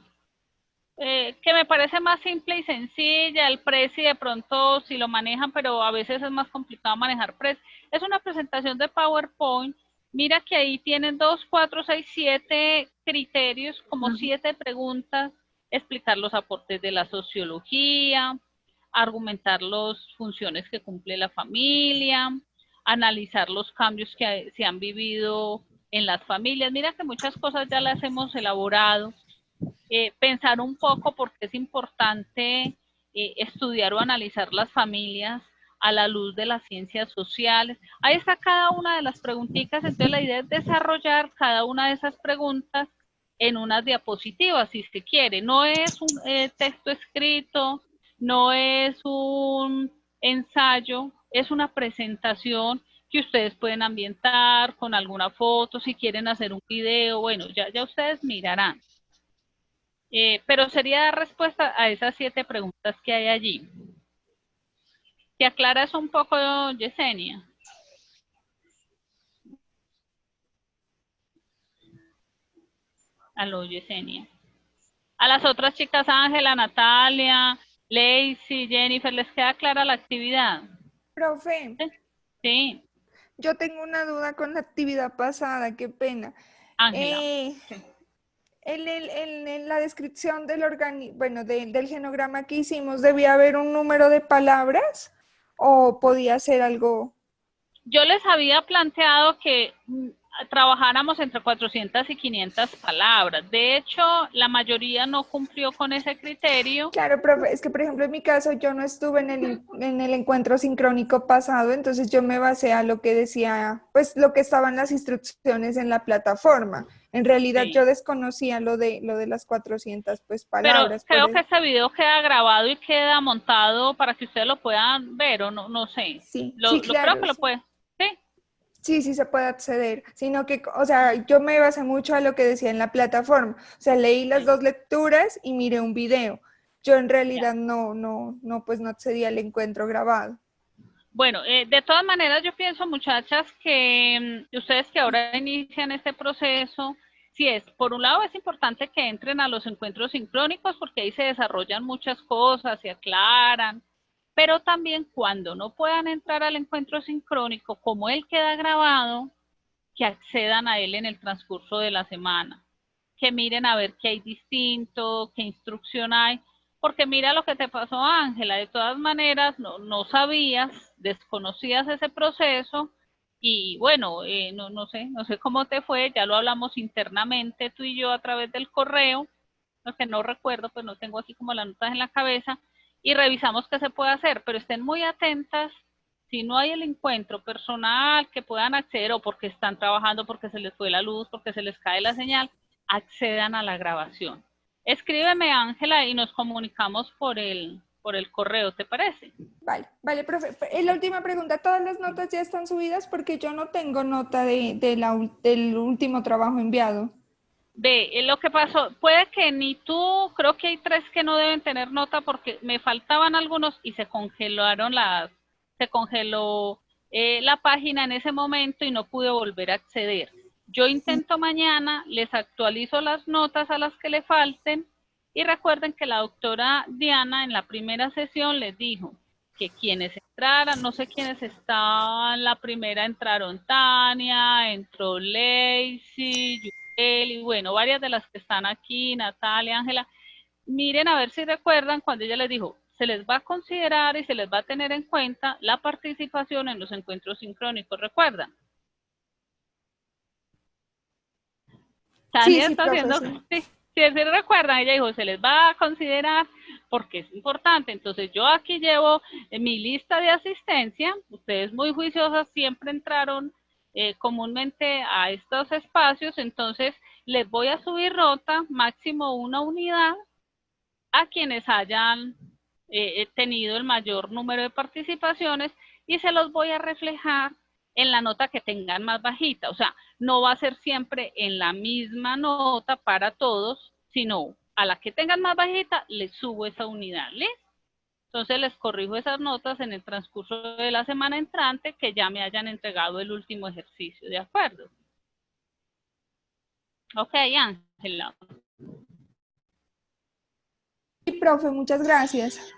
Speaker 2: que me parece más simple y sencilla. El Prezi de pronto si lo manejan, pero a veces es más complicado manejar Prezi. Es una presentación de PowerPoint. Mira que ahí tienen 2, 4, 6, 7 criterios, como 7 preguntas, explicar los aportes de la sociología, argumentar las funciones que cumple la familia, analizar los cambios que se han vivido en las familias. Mira que muchas cosas ya las hemos elaborado. Pensar un poco por qué es importante estudiar o analizar las familias a la luz de las ciencias sociales. Ahí está cada una de las preguntitas. Entonces la idea es desarrollar cada una de esas preguntas en unas diapositivas, si se quiere. No es un texto escrito, no es un ensayo, es una presentación que ustedes pueden ambientar con alguna foto, si quieren hacer un video, bueno, ya ustedes mirarán. Pero sería dar respuesta a esas 7 preguntas que hay allí. ¿Te aclaras un poco, Yesenia? Aló, Yesenia. A las otras chicas, Ángela, Natalia, Lacey, Jennifer, ¿les queda clara la actividad?
Speaker 6: Profe.
Speaker 2: Sí.
Speaker 6: Yo tengo una duda con la actividad pasada, qué pena.
Speaker 2: Ángela.
Speaker 6: En la descripción del del genograma que hicimos, ¿debía haber un número de palabras o podía ser algo?
Speaker 2: Yo les había planteado que trabajáramos entre 400 y 500 palabras. De hecho, la mayoría no cumplió con ese criterio.
Speaker 6: Claro, profe, es que por ejemplo en mi caso yo no estuve en el encuentro sincrónico pasado, entonces yo me basé a lo que decía, pues lo que estaban las instrucciones en la plataforma. En realidad yo desconocía lo de las 400 pues palabras.
Speaker 2: Pero creo que este video queda grabado y queda montado para que ustedes lo puedan ver, o no sé.
Speaker 6: Sí,
Speaker 2: Creo que lo puede.
Speaker 6: Sí, se puede acceder, sino que, o sea, yo me basé mucho a lo que decía en la plataforma, o sea, leí las 2 lecturas y miré un video. Yo en realidad no accedí al encuentro grabado.
Speaker 2: Bueno, de todas maneras yo pienso, muchachas, que ustedes que ahora inician este proceso, por un lado es importante que entren a los encuentros sincrónicos porque ahí se desarrollan muchas cosas, se aclaran, pero también cuando no puedan entrar al encuentro sincrónico, como él queda grabado, que accedan a él en el transcurso de la semana, que miren a ver qué hay distinto, qué instrucción hay, porque mira lo que te pasó, Ángela, de todas maneras no sabías, desconocías ese proceso y bueno, no sé cómo te fue, ya lo hablamos internamente tú y yo a través del correo, lo que no recuerdo, pues no tengo aquí como las notas en la cabeza, y revisamos qué se puede hacer, pero estén muy atentas. Si no hay el encuentro personal que puedan acceder o porque están trabajando, porque se les fue la luz, porque se les cae la señal, accedan a la grabación. Escríbeme, Ángela, y nos comunicamos por el correo, ¿te parece?
Speaker 6: Vale, profe. La última pregunta, ¿todas las notas ya están subidas? Porque yo no tengo nota del último trabajo enviado.
Speaker 2: Ve, lo que pasó, puede que ni tú, creo que hay 3 que no deben tener nota porque me faltaban algunos y se congelaron se congeló la página en ese momento y no pude volver a acceder. Yo intento mañana, les actualizo las notas a las que le falten y recuerden que la doctora Diana en la primera sesión les dijo que quienes entraran, no sé quiénes estaban, la primera entraron Tania, entró Lacey, y bueno, varias de las que están aquí, Natalia, Ángela, miren a ver si recuerdan cuando ella les dijo, se les va a considerar y se les va a tener en cuenta la participación en los encuentros sincrónicos, ¿recuerdan? Tania
Speaker 6: Sí,
Speaker 2: está
Speaker 6: profe,
Speaker 2: haciendo,
Speaker 6: sí.
Speaker 2: sí, recuerdan, ella dijo, se les va a considerar porque es importante, entonces yo aquí llevo mi lista de asistencia, ustedes muy juiciosas siempre entraron comúnmente a estos espacios, entonces les voy a subir nota, máximo 1 unidad, a quienes hayan tenido el mayor número de participaciones y se los voy a reflejar en la nota que tengan más bajita, o sea, no va a ser siempre en la misma nota para todos, sino a la que tengan más bajita les subo esa unidad, ¿listo? Entonces les corrijo esas notas en el transcurso de la semana entrante que ya me hayan entregado el último ejercicio, ¿de acuerdo? Ok, Ángela.
Speaker 6: Sí, profe, muchas gracias.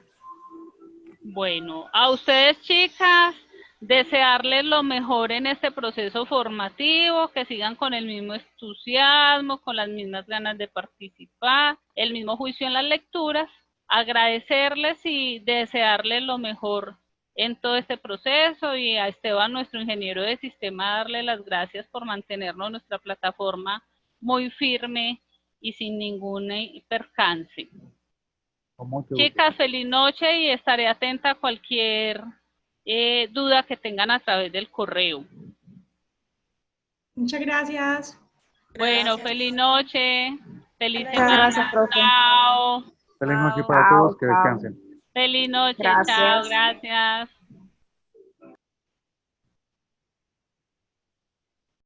Speaker 2: Bueno, a ustedes, chicas, desearles lo mejor en este proceso formativo, que sigan con el mismo entusiasmo, con las mismas ganas de participar, el mismo juicio en las lecturas, agradecerles y desearles lo mejor en todo este proceso y a Esteban, nuestro ingeniero de sistema, darle las gracias por mantenernos nuestra plataforma muy firme y sin ningún percance. Chicas, feliz noche y estaré atenta a cualquier duda que tengan a través del correo.
Speaker 3: Muchas gracias.
Speaker 2: Bueno, feliz noche. Feliz
Speaker 10: Muchas
Speaker 2: semana.
Speaker 10: gracias, profe.
Speaker 2: Chao.
Speaker 1: Feliz noche para todos, que descansen.
Speaker 2: Feliz noche.
Speaker 10: Gracias.
Speaker 2: Chao. Gracias.